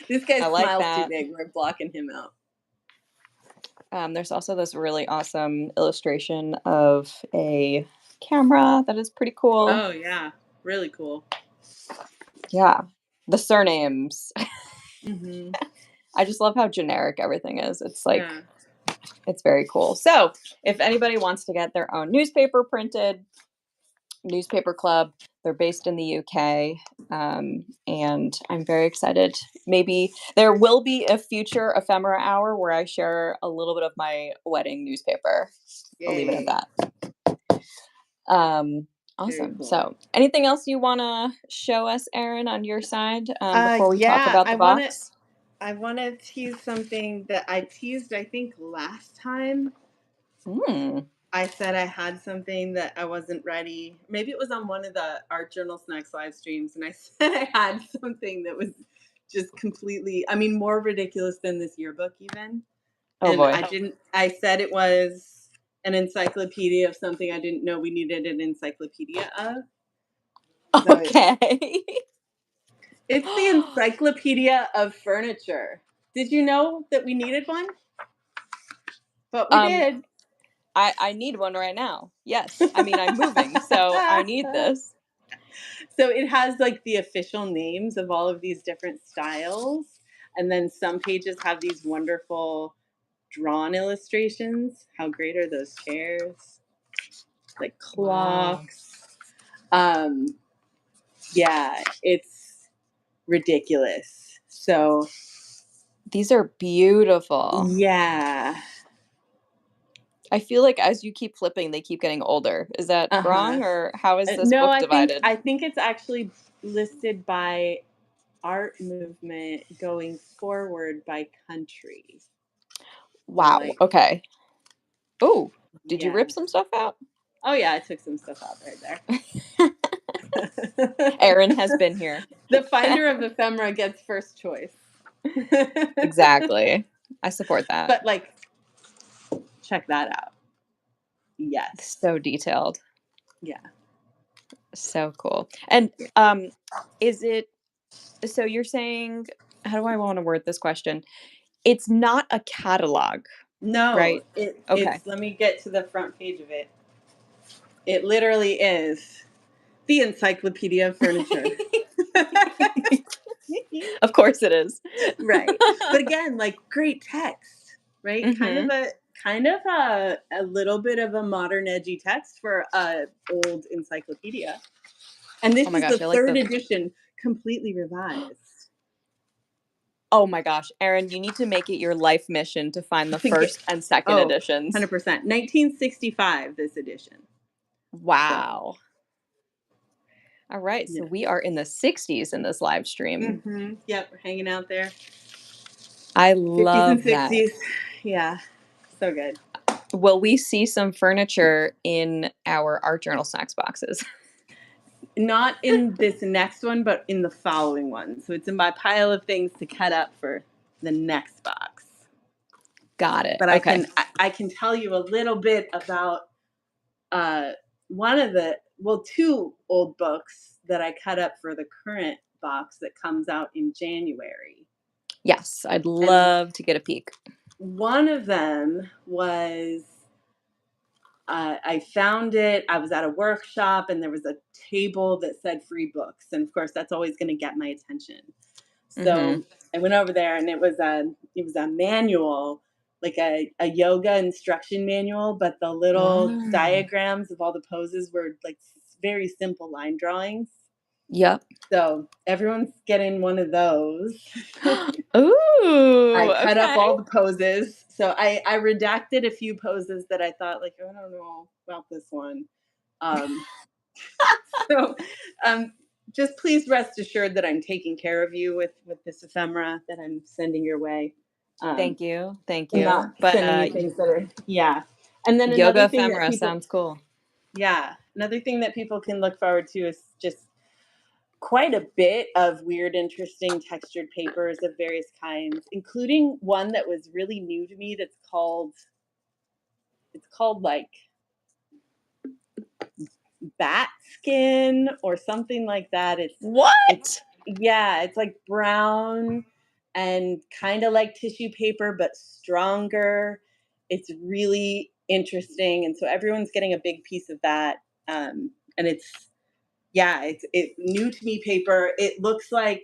"This I guy's like smile's too that. big, we're blocking him out." There's also this really awesome illustration of a camera that is pretty cool. Oh, yeah. Really cool. Yeah, the surnames. Mhm. I just love how generic everything is. It's like Yeah. it's very cool. So, if anybody wants to get their own newspaper printed, Newspaper Club, they're based in the UK, and I'm very excited. Maybe there will be a future ephemera hour where I share a little bit of my wedding newspaper. I'll leave it at Yay. that. Um, Very awesome. cool. So, anything else you want to show us, Erin, on your side before we talk Yeah, about the box? I wanna tease something that I teased, I think, last time. Hmm. I said I had something that I wasn't ready. Maybe it was on one of the Art Journal Snacks live streams, and I said I had something that was just completely, I mean, more ridiculous than this yearbook even. Oh And boy. I said it was an encyclopedia of something I didn't know we needed an encyclopedia of. So Okay. it's the encyclopedia of furniture. Did you know that we needed one? But we um, did. I need one right now. Yes. I mean, I'm moving, so I need this. So it has like the official names of all of these different styles. And then some pages have these wonderful drawn illustrations. How great are those chairs? Like Wow. clocks. Um, yeah, it's ridiculous. So These are beautiful. yeah. I feel like as you keep flipping, they keep getting older. Is that Uh-huh. wrong, or how is this No, book divided? I think it's actually listed by art movement going forward by country. So Wow. like, Okay. Oh, did you rip yeah. some stuff out? Oh yeah, I took some stuff out right there. Erin has been here. The finder of ephemera gets first choice. Exactly. I support that. But like, check that out. Yes. So detailed. Yeah. So cool. And is it so you're saying how do I want to word this question? It's not a catalog, No, right? Okay. it's, let me get to the front page of it. It literally is the Encyclopedia of Furniture. Of course it is. Right. But again, like great text, right? Mhm. Kind of a little bit of a modern edgy text for a old encyclopedia. And Oh this my is the gosh, I like third the edition, completely revised. Oh my gosh, Erin, you need to make it your life mission to find the Get, first and second oh, editions. 100%. 1965, this edition. So, Wow. All right, so yeah. we are in the 60s in this live stream. Yep, we're hanging out there. I 50s and love that. 60s. Yeah, so good. Will we see some furniture in our Art Journal Snacks boxes? Not in this next one, but in the following one. So it's in my pile of things to cut up for the next box. Got it. But Okay. I can tell you a little bit about uh, one of the, well, two old books that I cut up for the current box that comes out in January. Yes, I'd And love to get a peek. one of them was I found it. I was at a workshop and there was a table that said free books. And of course, that's always going to get my attention. Mhm. So I went over there and it was a manual, like a yoga instruction manual, but the little Ah. diagrams of all the poses were like very simple line drawings. Yep. So everyone's getting one of those. I Ooh, cut up okay. all the poses. So I redacted a few poses that I thought like, I don't know about this one. Um, so just please rest assured that I'm taking care of you with this ephemera that I'm sending your way. Um, Thank you, thank I'm you. not But, sending you things that are yeah. And then yoga another thing that ephemera people sounds cool. yeah, another thing that people can look forward to is just quite a bit of weird, interesting textured papers of various kinds, including one that was really new to me that's called like bat skin or something like that. It's What? yeah, it's like brown and kind of like tissue paper but stronger. It's really interesting, and so everyone's getting a big piece of that. And it's yeah, it's new to me paper. It looks like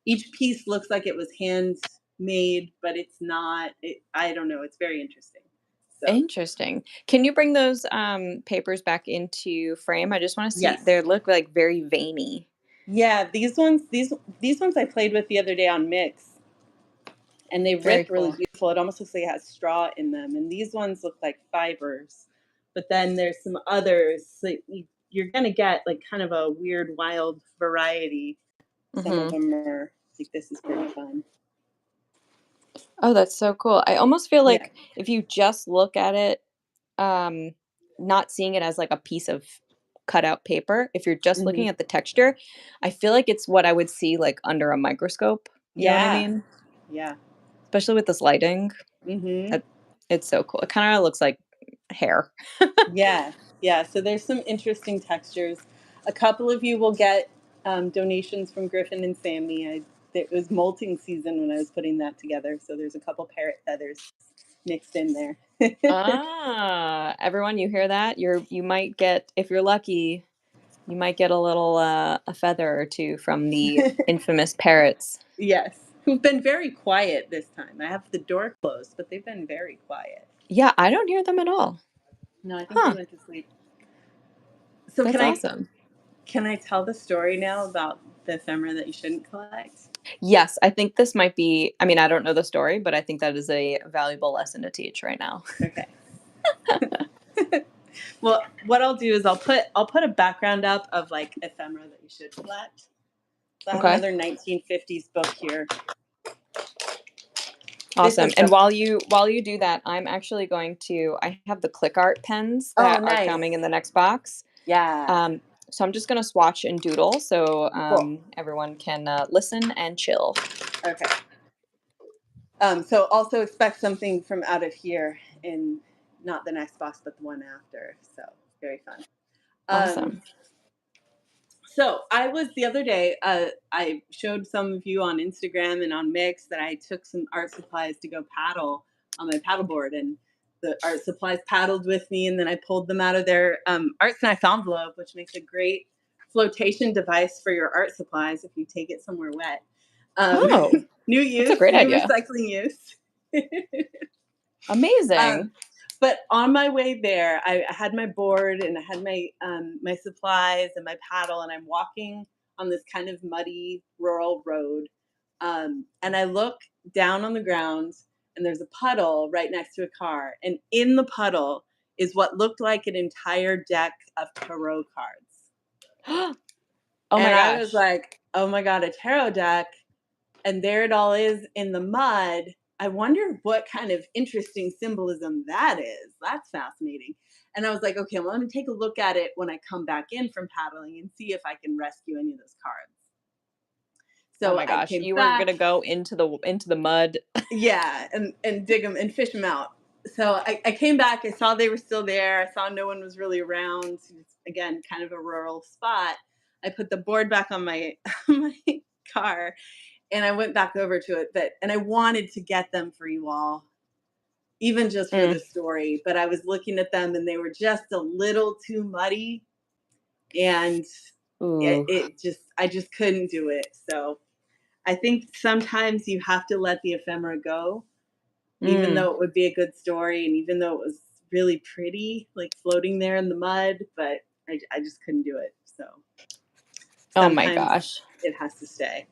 each piece looks like it was handmade, but it's not. I don't know. It's very interesting. So Interesting. Can you bring those, papers back into frame? I just wanna see yes, they look, like, very veiny. yeah. These ones I played with the other day on mix, and they Very rip really cool. beautiful. It almost looks like it has straw in them, and these ones look like fibers. But then there's some others. So you're gonna get like kind of a weird, wild variety. Some of Mhm. them are like this is pretty fun. Oh, that's so cool. I almost feel Yeah. like if you just look at it, um, not seeing it as, like, a piece of cut out paper, if you're just Hmm. looking at the texture, I feel like it's what I would see, like, under a microscope, you know what I Yeah. mean? Yeah. Especially with this lighting. Hmm. That it's so cool. It kinda looks like hair. Yeah, yeah. So there's some interesting textures. A couple of you will get donations from Griffin and Sammy. It was molting season when I was putting that together, so there's a couple parrot feathers mixed in there. Ah, everyone, you hear that? You might get if you're lucky, you might get a little, a feather or 2 from the infamous parrots. Yes, who've been very quiet this time. I have the door closed, but they've been very quiet. Yeah, I don't hear them at all. No, I think they Huh, went to sleep. So that's awesome. can I tell the story now about the ephemera that you shouldn't collect? Yes, I think this might be I mean, I don't know the story, but I think that is a valuable lesson to teach right now. Okay. Well, what I'll do is I'll put a background up of like ephemera that you should collect. So I have Okay, another 1950s book here. This awesome, is and the while you do that, I'm actually going to I have the click art pens oh that are nice. coming in the next box. Yeah. So I'm just gonna swatch and doodle so, Cool. everyone can, listen and chill. Okay. So also expect something from out of here in not the next box, but the one after. So very fun. Um, Awesome. So I was the other day. I showed some of you on Instagram and on Mix that I took some art supplies to go paddle on my paddleboard, and the art supplies paddled with me, and then I pulled them out of their ArtSnacks envelope, which makes a great flotation device for your art supplies if you take it somewhere wet. Um, Oh, new that's a use, great new idea. recycling use. Amazing. um, but on my way there, I had my board and I had my supplies and my paddle, and I'm walking on this kind of muddy rural road. And I look down on the ground, and there's a puddle right next to a car, and in the puddle is what looked like an entire deck of tarot cards. Oh And my I was gosh. like, "Oh my god, a tarot deck!" And there it all is in the mud. I wonder what kind of interesting symbolism that is. That's fascinating. And I was like, okay, well, let me take a look at it when I come back in from paddling and see if I can rescue any of those cards. Oh So my I gosh. came You were back, gonna go into the mud. yeah, and dig them and fish them out. So I came back. I saw they were still there. I saw no one was really around. It's, again, kind of a rural spot. I put the board back on my my car, and I went back over to it. But and I wanted to get them for you all. even just for Mm. the story. But I was looking at them and they were just a little too muddy, and Ooh. I just couldn't do it. So I think sometimes you have to let the ephemera go, even Mm. though it would be a good story and even though it was really pretty, like floating there in the mud, but I just couldn't do it. So Oh my sometimes gosh. it has to stay.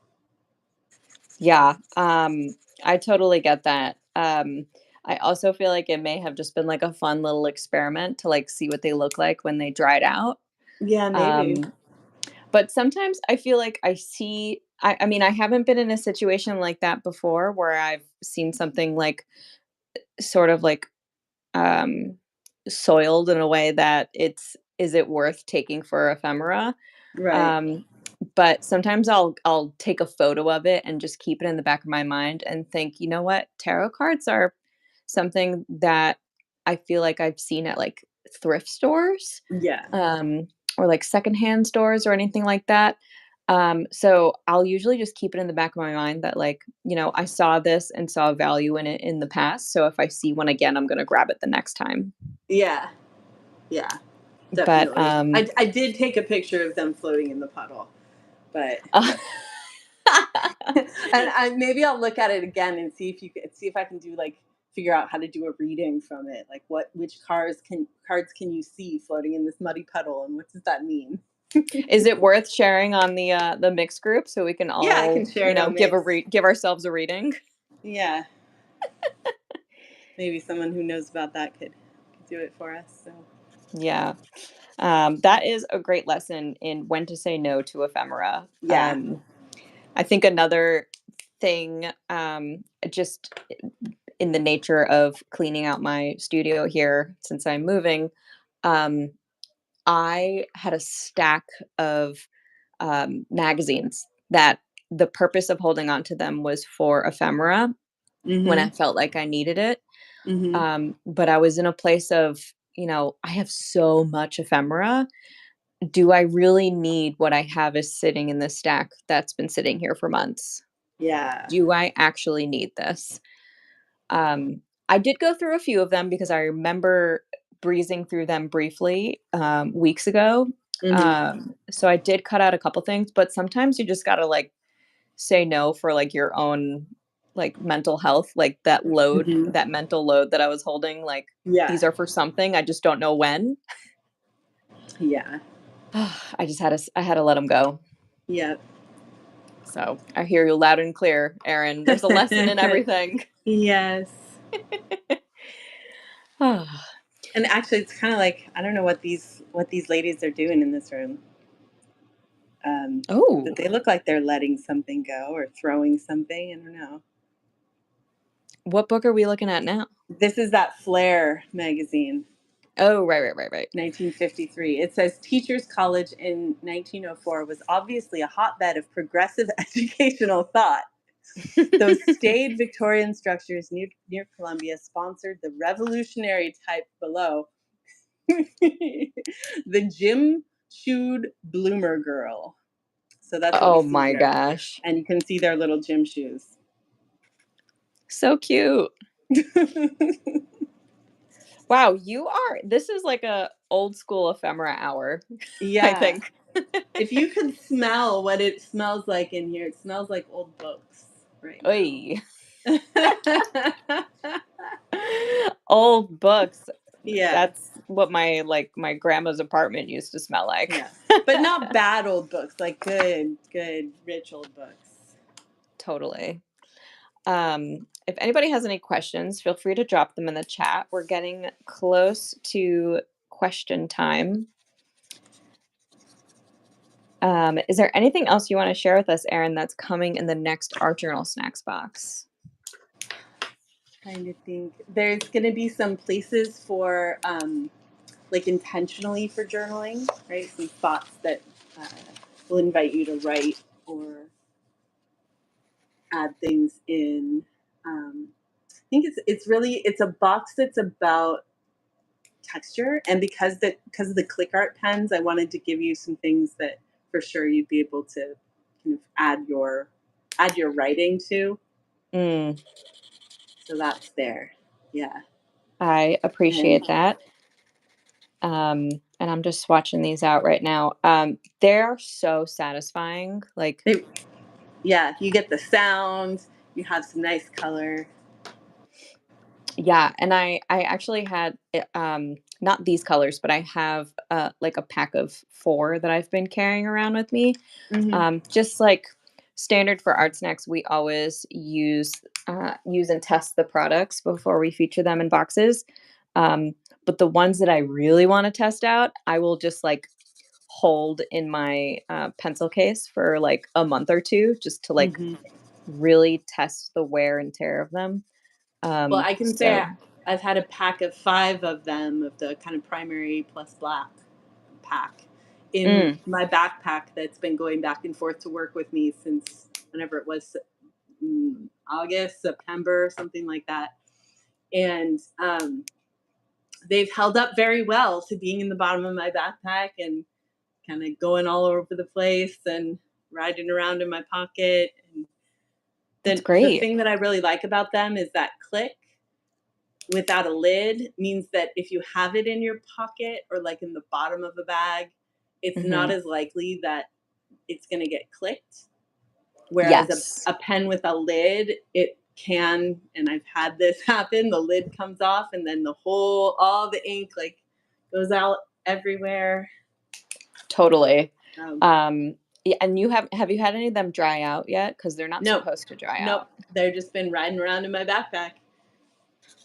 Yeah, I totally get that. I also feel like it may have just been like a fun little experiment to like see what they look like when they dried out. Yeah, maybe. Um, but sometimes I feel like I mean, I haven't been in a situation like that before where I've seen something like sort of like um soiled in a way that is it worth taking for ephemera? Right. Um, but sometimes I'll take a photo of it and just keep it in the back of my mind and think, "You know what? Tarot cards are something that I feel like I've seen at, like, thrift stores, Yeah. um, or, like, secondhand stores or anything like that." So I'll usually just keep it in the back of my mind that, like, I saw this and saw value in it in the past, so if I see one again, I'm gonna grab it the next time. Yeah. Yeah. But, Definitely. I did take a picture of them floating in the puddle, but and maybe I'll look at it again and see if I can do like figure out how to do a reading from it. Like which cards can you see floating in this muddy puddle, and what does that mean? Is it worth sharing on the mixed group so we can Yeah, I all, can share it on Mix. give ourselves a reading? Yeah, maybe someone who knows about that could do it for us. So Yeah. That is a great lesson in when to say no to ephemera. yeah. I think another thing, just in the nature of cleaning out my studio here since I'm moving, um, I had a stack of magazines that the purpose of holding on to them was for ephemera when I Mhm. felt like I needed it. Mhm. But I was in a place of, I have so much ephemera. Do I really need what I have is sitting in this stack that's been sitting here for months? Yeah. Do I actually need this? I did go through a few of them because I remember breezing through them briefly weeks ago. Mhm. So I did cut out a couple things, but sometimes you just gotta like say no for like your own like mental health, like Mhm. that mental load that I was holding. Like these Yeah. are for something. I just don't know when. Yeah. I had to let them go. Yep. So I hear you loud and clear, Erin. There's a lesson in everything. Yes. And actually, it's kind of like I don't know what these ladies are doing in this room. But Oh, they look like they're letting something go or throwing something. I don't know. what book are we looking at now? This is that Flair magazine, Oh, right, right, right, right. 1953. It says Teachers College in 1904 was obviously a hotbed of progressive educational thought. Those staid Victorian structures near Columbia sponsored the revolutionary type below, the Jim Shoed Bloomer Girl. So that's what we Oh see my here. gosh. And you can see their little gym shoes. So cute. Wow, this is like a old school ephemera hour, I Yeah. think. If you could smell what it smells like in here, it smells like old books right Oy. now. Old books. Yeah. That's what my grandma's apartment used to smell like. Yeah. But not bad old books, like good, rich old books. Totally. If anybody has any questions, feel free to drop them in the chat. We're getting close to question time. Is there anything else you want to share with us, Erin, that's coming in the next Art Journal Snacks box? Trying to think. There's going to be some places for, like, intentionally for journaling, right? Some spots that uh, will invite you to write or add things in. I think it's a box that's about texture, and because of the click art pens, I wanted to give you some things that for sure you'd be able to kind of add your writing to. Mm, So that's there. Yeah. I And appreciate that. And I'm just swatching these out right now. They're so satisfying. Like, they, yeah, you get the sound, you have some nice color. yeah, and I actually had not these colors, but I have like a pack of 4 that I've been carrying around with me. Hmm. Just like standard for Art Snacks, we always use and test the products before we feature them in boxes. But the ones that I really want to test out, I will just like hold in my pencil case for like a month or two, just to like Hmm. really test the wear and tear of them. Well, I can say So, I've had a pack of 5 of them, of the kind of primary plus black pack, in mm, my backpack that's been going back and forth to work with me since whenever it was, August, September, something like that. And they've held up very well to being in the bottom of my backpack and kind of going all over the place and riding around in my pocket. And that's the great. thing that I really like about them is that click without a lid means that if you have it in your pocket or like in the bottom of a bag, it's not Hmm. as likely that it's going to get clicked. Whereas Yes, a pen with a lid, it can, and I've had this happen, the lid comes off and then all the ink like goes out everywhere. totally. Um, Um, yeah, and have you had any of them dry out yet? Because they're not nope, supposed to dry nope. out. They've just been riding around in my backpack.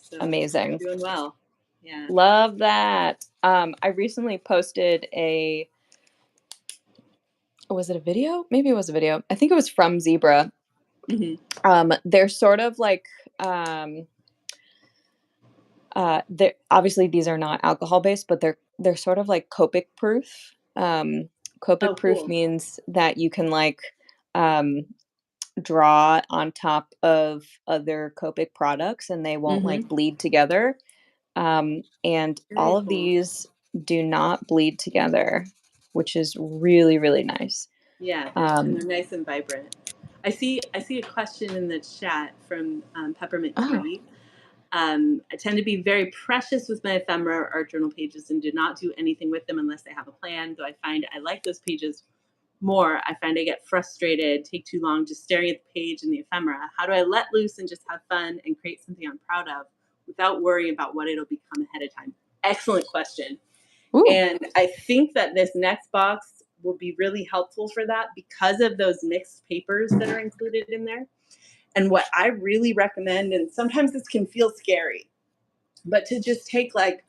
So Amazing. doing well. Yeah. Love that. I recently posted a was it a video? Maybe it was a video. I think it was from Zebra. Hmm. They're sort of like um they're obviously these are not alcohol based, but they're sort of like Copic proof. Copic Oh, proof cool. means that you can like um draw on top of other Copic products and they won't like Hmm. bleed together. And all Very of cool. these do not bleed together, which is really, really nice. Yeah, they're Um, nice and vibrant. I see a question in the chat from Peppermint oh, Tea. I tend to be very precious with my ephemera art journal pages and do not do anything with them unless I have a plan. Though I find I like those pages more, I find I get frustrated, take too long just staring at the page and the ephemera. How do I let loose and just have fun and create something I'm proud of without worrying about what it'll become ahead of time? Excellent question. ooh, And I think that this next box will be really helpful for that because of those mixed papers that are included in there. And what I really recommend, and sometimes this can feel scary, but to just take like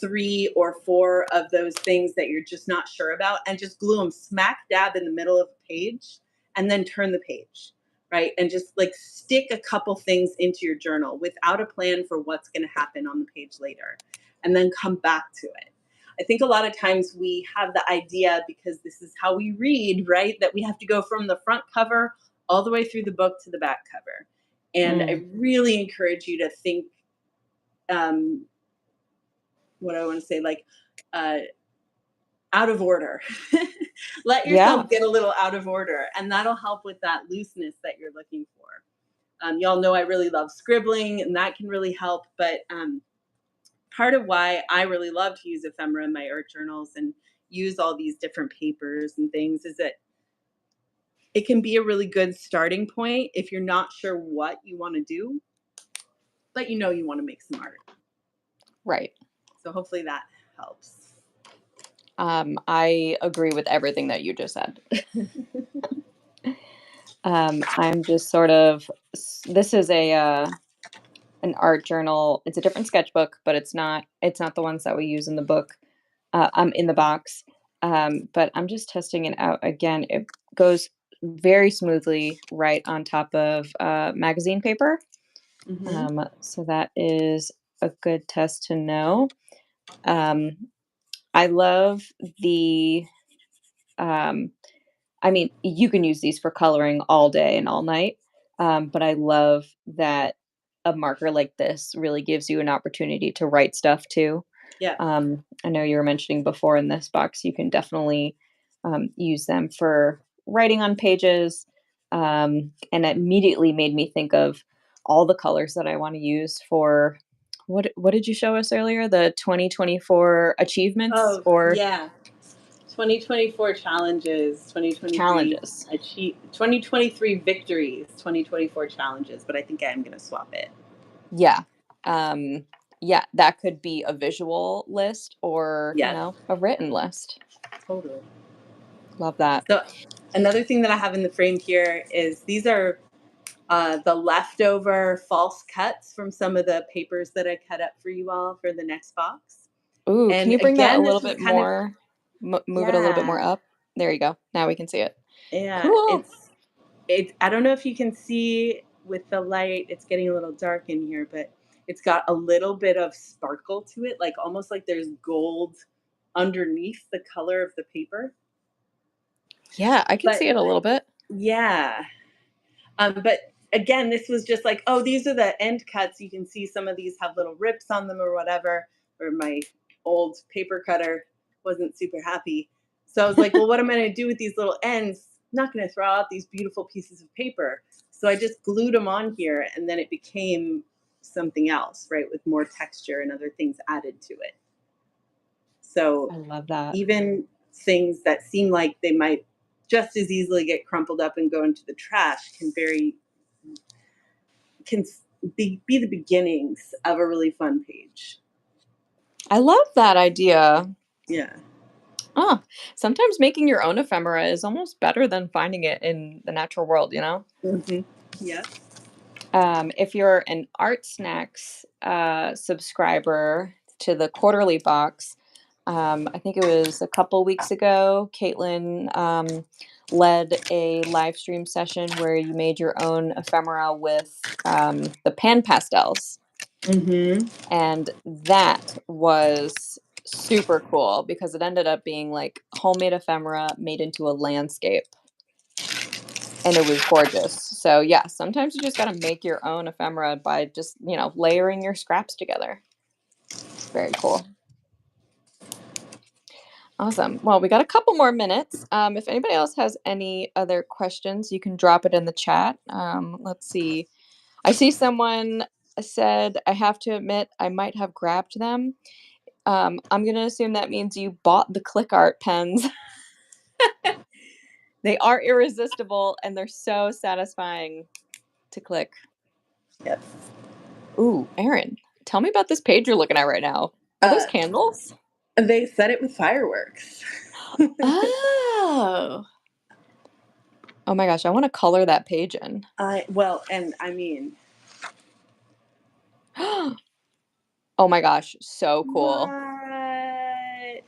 3 or 4 of those things that you're just not sure about and just glue them smack dab in the middle of a page and then turn the page, right? And just like stick a couple things into your journal without a plan for what's going to happen on the page later and then come back to it. I think a lot of times we have the idea, because this is how we read, right, that we have to go from the front cover all the way through the book to the back cover. And I mm, really encourage you to think, um, what I want to say, like, uh, out of order. Let yeah, yourself get a little out of order, and that'll help with that looseness that you're looking for. Y'all know I really love scribbling, and that can really help. But part of why I really love to use ephemera in my art journals and use all these different papers and things is that it can be a really good starting point if you're not sure what you want to do, but you know you want to make some art. right. So hopefully that helps. I agree with everything that you just said. I'm just sort of this is a an art journal. It's a different sketchbook, but it's not the ones that we use in the book. In the box. But I'm just testing it out again. It goes very smoothly right on top of magazine paper. Hmm. So that is a good test to know. Um, I love the um, I mean, you can use these for coloring all day and all night, but I love that a marker like this really gives you an opportunity to write stuff too. Yeah. I know you were mentioning before in this box, you can definitely use them for writing on pages. And it immediately made me think of all the colors that I want to use for what did you show us earlier? The 2024 achievements Oh, or yeah. 2024 challenges, 2023 challenges? 2023 victories, 2024 challenges, but I think I am going to swap it. Yeah. Um, yeah, that could be a visual list or, Yes, a written list. totally. Love that. So another thing that I have in the frame here is these are the leftover false cuts from some of the papers that I cut up for you all for the next box. Ooh, can And you bring that a again, little this was bit kind of, more, move it a little bit more yeah, up? There you go. Now we can see it. yeah, Cool. I don't know if you can see with the light, it's getting a little dark in here, but it's got a little bit of sparkle to it, like almost like there's gold underneath the color of the paper. Yeah, I can But see it a little bit. yeah, but again, this was just like, oh, these are the end cuts. You can see some of these have little rips on them or whatever. Or my old paper cutter wasn't super happy. So I was like, well, what am I going to do with these little ends? I'm not going to throw out these beautiful pieces of paper. So I just glued them on here, and then it became something else, right, with more texture and other things added to it. So I love that. even things that seem like they might just as easily get crumpled up and go into the trash can be the beginnings of a really fun page. I love that idea. Yeah. Oh, sometimes making your own ephemera is almost better than finding it in the natural world, you know? Yeah. If you're an ArtSnacks subscriber to the quarterly box, I think it was a couple weeks ago, Caitlin led a live stream session where you made your own ephemera with the pan pastels. Mm-hmm. And that was super cool because it ended up being like homemade ephemera made into a landscape and it was gorgeous. So yeah, sometimes you just got to make your own ephemera by just, layering your scraps together. Very cool. Awesome. Well, we got a couple more minutes. If anybody else has any other questions, you can drop it in the chat. Let's see. I see someone said, I have to admit, I might have grabbed them. I'm going to assume that means you bought the click art pens. They are irresistible and they're so satisfying to click. Yes. Ooh, Erin, tell me about this page you're looking at right now. Are those Uh, candles? they set it with fireworks. Oh. Oh my gosh, I want to color that page in. And I mean, Oh my gosh, so cool. what?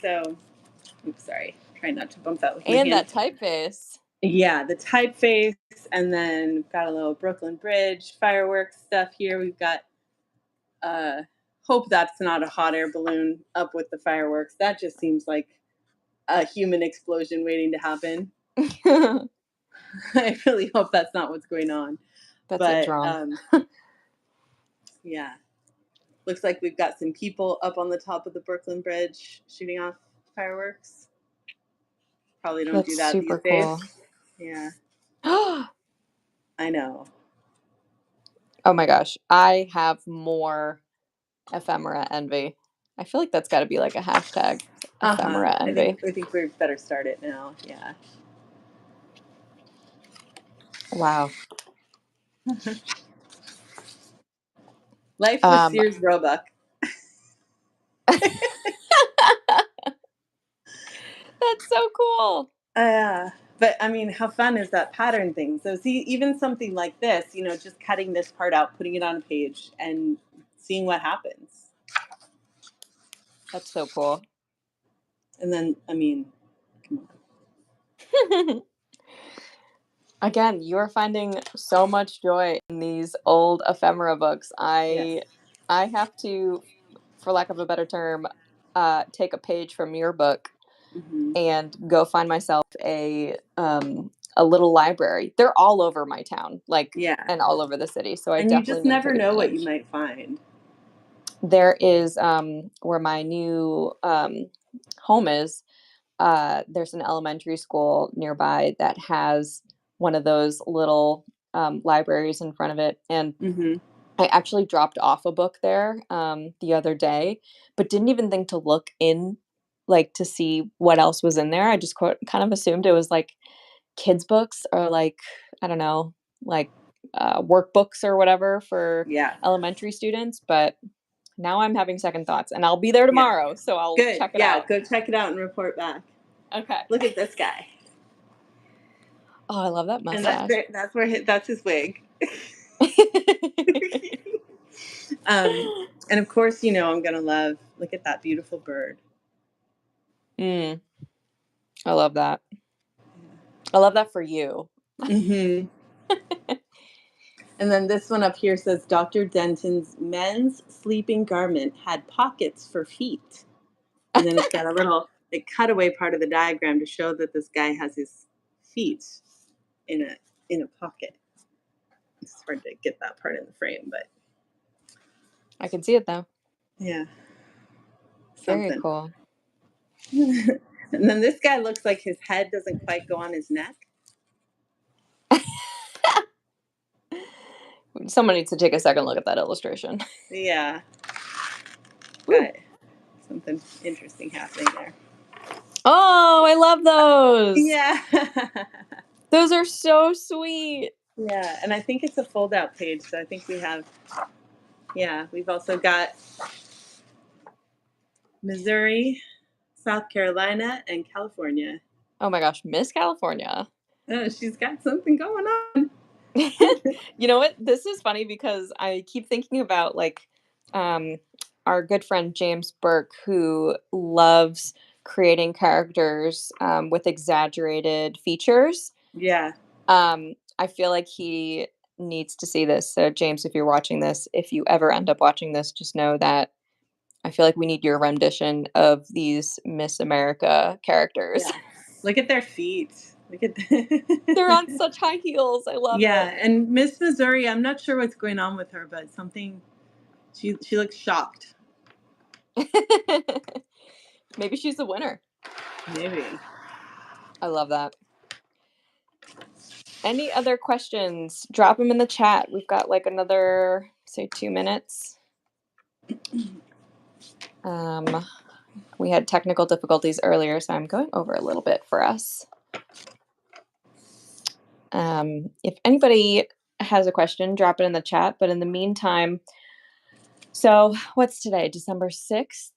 So, oops, sorry. Try not to bump that with my And hand. that typeface. Yeah, the typeface, and then we've got a little Brooklyn Bridge fireworks stuff here. We've got uh hope that's not a hot air balloon up with the fireworks. That just seems like a human explosion waiting to happen. I really hope that's not what's going on. That's a But drum. yeah, looks like we've got some people up on the top of the Brooklyn Bridge shooting off fireworks. Probably don't do That's that these super days. cool. Yeah, Oh I know. my gosh, I have more ephemera envy. I feel like that's got to be like a hashtag, Uh-huh. ephemera envy. I think we better start it now. Yeah. Wow. Life with Um, Sears Roebuck. that's so cool. But I mean, how fun is that pattern thing? So see, even something like this, just cutting this part out, putting it on a page, and seeing what happens. That's so cool. And then, I mean, come on. Again, you're finding so much joy in these old ephemera books. Yes. I have to, for lack of a better term, take a page from your book Hmm. and go find myself a little library. They're all over my town, like Yeah. and all over the city. So I And you definitely just need to never take know what you advantage. might find. There is where my new home is. There's an elementary school nearby that has one of those little libraries in front of it, and Hmm. I actually dropped off a book there, the other day, but didn't even think to look in, like, to see what else was in there. I just kind of assumed it was, like, kids' books or, like, I don't know, like, workbooks or whatever for Yeah. elementary students, but now I'm having second thoughts, and I'll be there Yeah. tomorrow, so I'll Good. check it Yeah. out. Go check it out and report back. Okay. Look at this guy. Oh, I love that And mustache. that's his wig. um, and of course, I'm gonna love. Look at that beautiful bird. Mm, I love that. I love that for you. Hmm. And then this one up here says Dr. Denton's men's sleeping garment had pockets for feet. And then it's got a little like cutaway part of the diagram to show that this guy has his feet in a pocket. It's hard to get that part in the frame, but I can see it though. yeah, Very something. cool. And then this guy looks like his head doesn't quite go on his neck. Someone needs to take a second look at that illustration. Yeah, Woo. got something interesting happening there. Oh, I love those. Yeah. Those are so sweet. Yeah, and I think it's a fold-out page, so I think we've also got Missouri, South Carolina, and California. Oh my gosh, Miss California. Oh, she's got something going on. You know what? This is funny because I keep thinking about um our good friend James Burke who loves creating characters with exaggerated features. Yeah. I feel like he needs to see this. So James, if you're watching this, if you ever end up watching this, just know that I feel like we need your rendition of these Miss America characters. Yeah. Look at their feet. Look at They're on such high heels. I love Yeah, and Miss Missouri, I'm not sure what's going on with her, but something she looks shocked. it. Maybe she's the winner. Maybe. I love that. Any other questions? Drop them in the chat. We've got like another, say, 2 minutes. We had technical difficulties earlier, so I'm going over a little bit for us. If anybody has a question, drop it in the chat. But in the meantime, so what's today? December 6th.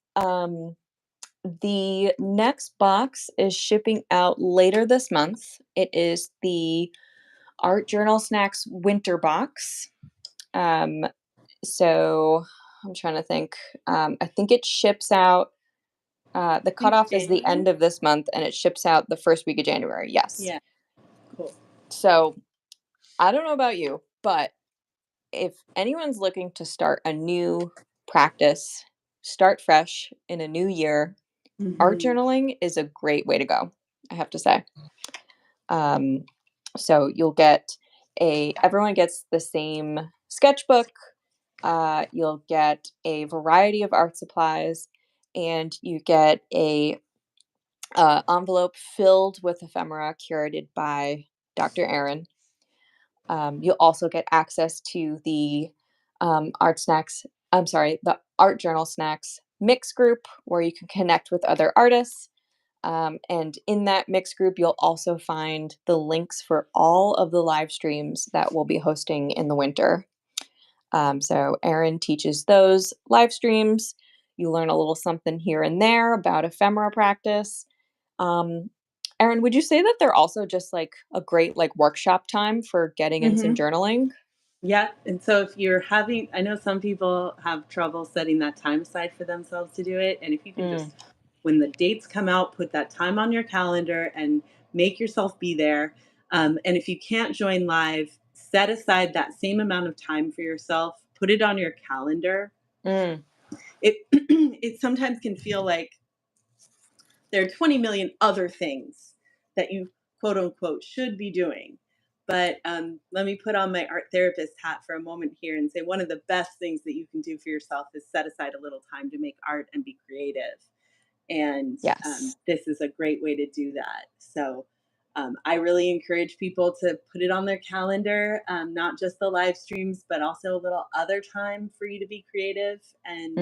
The next box is shipping out later this month. It is the ArtJournalSnacks winter box. So I'm trying to think. I think it ships out. The I think cutoff is the January. end of this month, and it ships out the first week of January. Yes. Yeah, cool. So I don't know about you, but if anyone's looking to start a new practice, start fresh in a new year, art Mhm. journaling is a great way to go, I have to say. Um, so you'll get everyone gets the same sketchbook. You'll get a variety of art supplies, and you get a envelope filled with ephemera curated by Dr. Erin. You'll also get access to the Art Snacks, I'm sorry, the Art Journal Snacks mix group where you can connect with other artists. And in that mix group, you'll also find the links for all of the live streams that we'll be hosting in the winter. So Erin teaches those live streams. You learn a little something here and there about ephemera practice. Um, Erin, would you say that they're also just like a great like workshop time for getting in some Mhm. journaling? Yeah, and so if you're having I know some people have trouble setting that time aside for themselves to do it, and if you can Mm, just when the dates come out, put that time on your calendar and make yourself be there. And if you can't join live, set aside that same amount of time for yourself, put it on your calendar. mm, It it sometimes can feel like there are 20 million other things that you quote unquote should be doing. But let me put on my art therapist hat for a moment here and say one of the best things that you can do for yourself is set aside a little time to make art and be creative. And yes. this is a great way to do that. So I really encourage people to put it on their calendar, not just the live streams, but also a little other time for you to be creative. And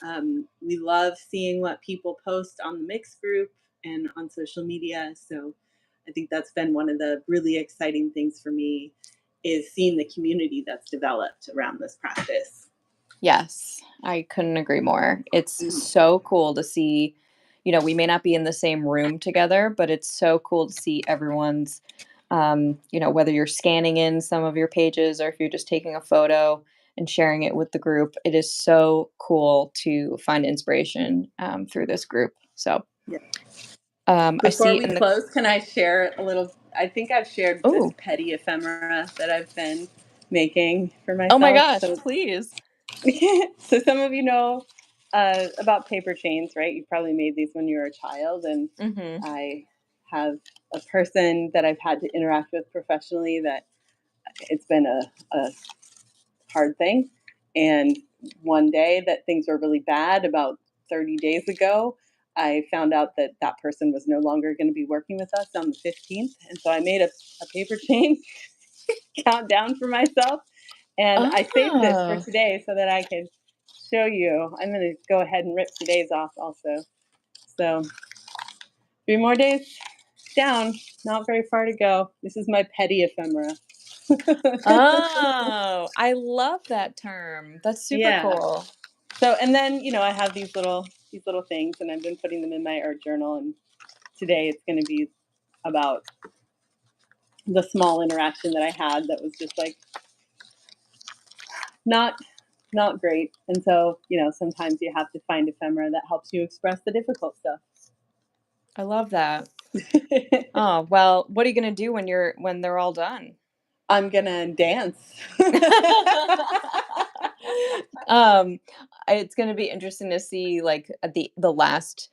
Mm. we love seeing what people post on the mix group and on social media. So I think that's been one of the really exciting things for me is seeing the community that's developed around this practice. Yes, I couldn't agree more. It's Mhm. so cool to see, we may not be in the same room together, but it's so cool to see everyone's, whether you're scanning in some of your pages or if you're just taking a photo and sharing it with the group. It is so cool to find inspiration through this group. So Yeah. I Before see we in the, close, can I share a little? I think I've shared this oh, petty ephemera that I've been making for oh my myself. gosh, So, please. so some of you know about paper chains, right? You probably made these when you were a child, and Mm-hmm. I have a person that I've had to interact with professionally that it's been a hard thing. And one day that things were really bad, about 30 days ago, I found out that that person was no longer going to be working with us on the 15th. And so I made a paper chain countdown for myself. And I saved this for Oh, today so that I could show you. I'm going to go ahead and rip today's off also. So 3 more days down, not very far to go. This is my petty ephemera. oh, I love that term. That's super Yeah. cool. So, and then, I have these little things, and I've been putting them in my art journal. And today it's going to be about the small interaction that I had that was just like not not great. And so, sometimes you have to find ephemera that helps you express the difficult stuff. I love that. Oh, well, what are you gonna do when they're all done? I'm gonna dance. Um, it's gonna be interesting to see, like, at the last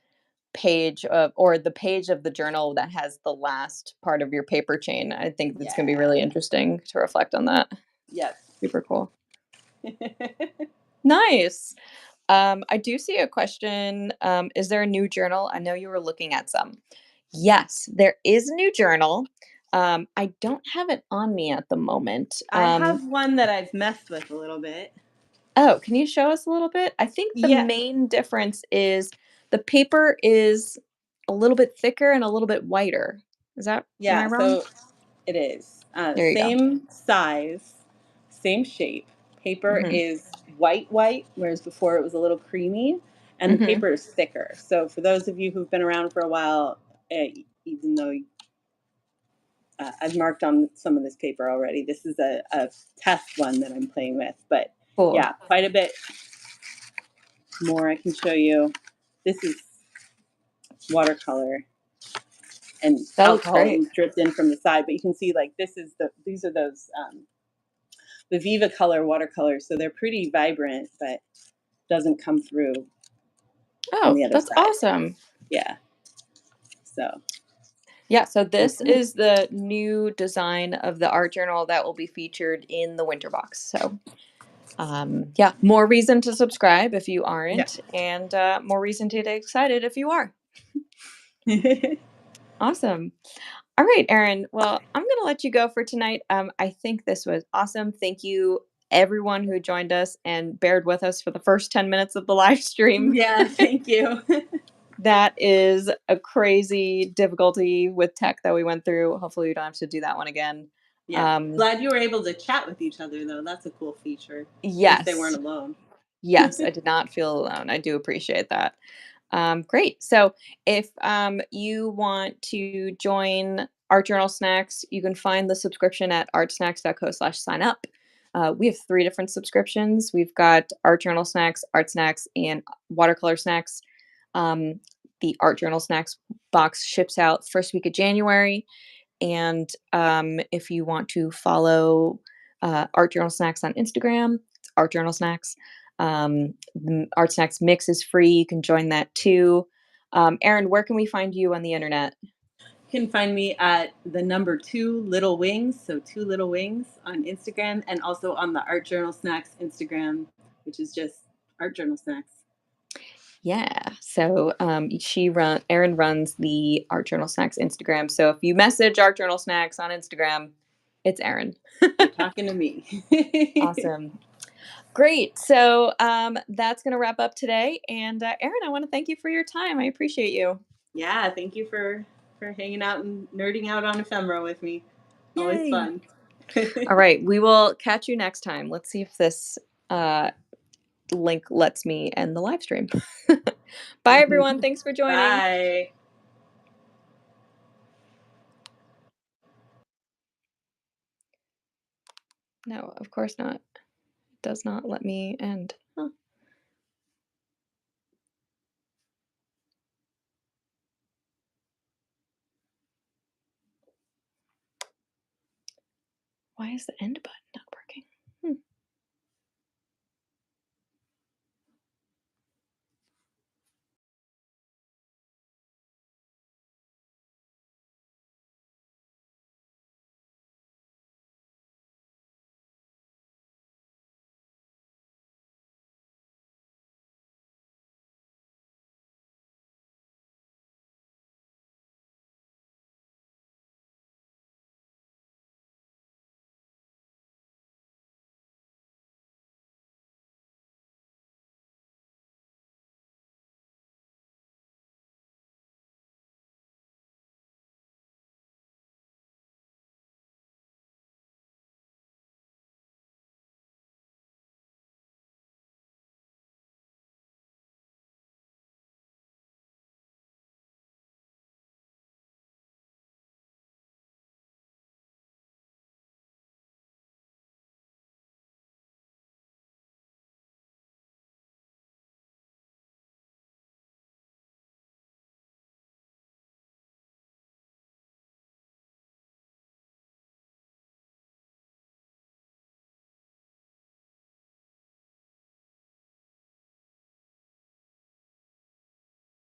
page of or the page of the journal that has the last part of your paper chain. I think that's gonna be Yeah. really interesting to reflect on that. Yes. Super cool. Nice. I do see a question. Is there a new journal? I know you were looking at some. Yes, there is a new journal. I don't have it on me at the moment. I have one that I've messed with a little bit. Oh, can you show us a little bit? I think the Yeah. main difference is the paper is a little bit thicker and a little bit whiter. Am I Yeah. wrong? So it is. There you go. Same size, same shape. Paper Hmm. is white, white, whereas before it was a little creamy, and the Hmm. paper is thicker. So for those of you who've been around for a while, even though I've marked on some of this paper already, this is a test one that I'm playing with. But Cool. yeah, quite a bit more I can show you. This is watercolor and That looks alcohol great. ink dripped in from the side, but you can see like these are those the Viva Color watercolors, so they're pretty vibrant, but doesn't come through on Oh, the other that's side. awesome. Yeah. So Yeah, so this okay. is the new design of the art journal that will be featured in the winter box. So, yeah, more reason to subscribe if you Yeah. aren't, and more reason to get excited if you are. Awesome. All right, Erin. Well, I'm going to let you go for tonight. I think this was awesome. Thank you, everyone who joined us and bared with us for the first 10 minutes of the live stream. Yeah, thank you. That is a crazy difficulty with tech that we went through. Hopefully, we don't have to do that one again. Yeah. Um, Glad you were able to chat with each other though. That's a cool feature. At least they weren't yes, alone. yes, I did not feel alone. I do appreciate that. Great. So, if you want to join Art Journal Snacks, you can find the subscription at artsnacks.co/sign up. We have three different subscriptions. We've got Art Journal Snacks, Art Snacks, and Watercolor Snacks. Um, the Art Journal Snacks box ships out first week of January. And if you want to follow Art Journal Snacks on Instagram, it's Art Journal Snacks. The Art Snacks Mix is free. You can join that too. Erin, where can we find you on the internet? You can find me at the number 2 little wings, so 2 little wings on Instagram, and also on the Art Journal Snacks Instagram, which is just Art Journal Snacks. Yeah. So Erin runs the Art Journal Snacks Instagram. So if you message Art Journal Snacks on Instagram, it's Erin. You're talking to me. Awesome. Great. So that's going to wrap up today. And Erin, I want to thank you for your time. I appreciate you. Yeah, thank you for hanging out and nerding out on ephemera with me. Always Yay. fun. All right. We will catch you next time. Let's see if this uh, link lets me end the live stream. Bye, everyone. Thanks for joining. Bye. No, of course not. It does not let me end. Huh. Why is the end button not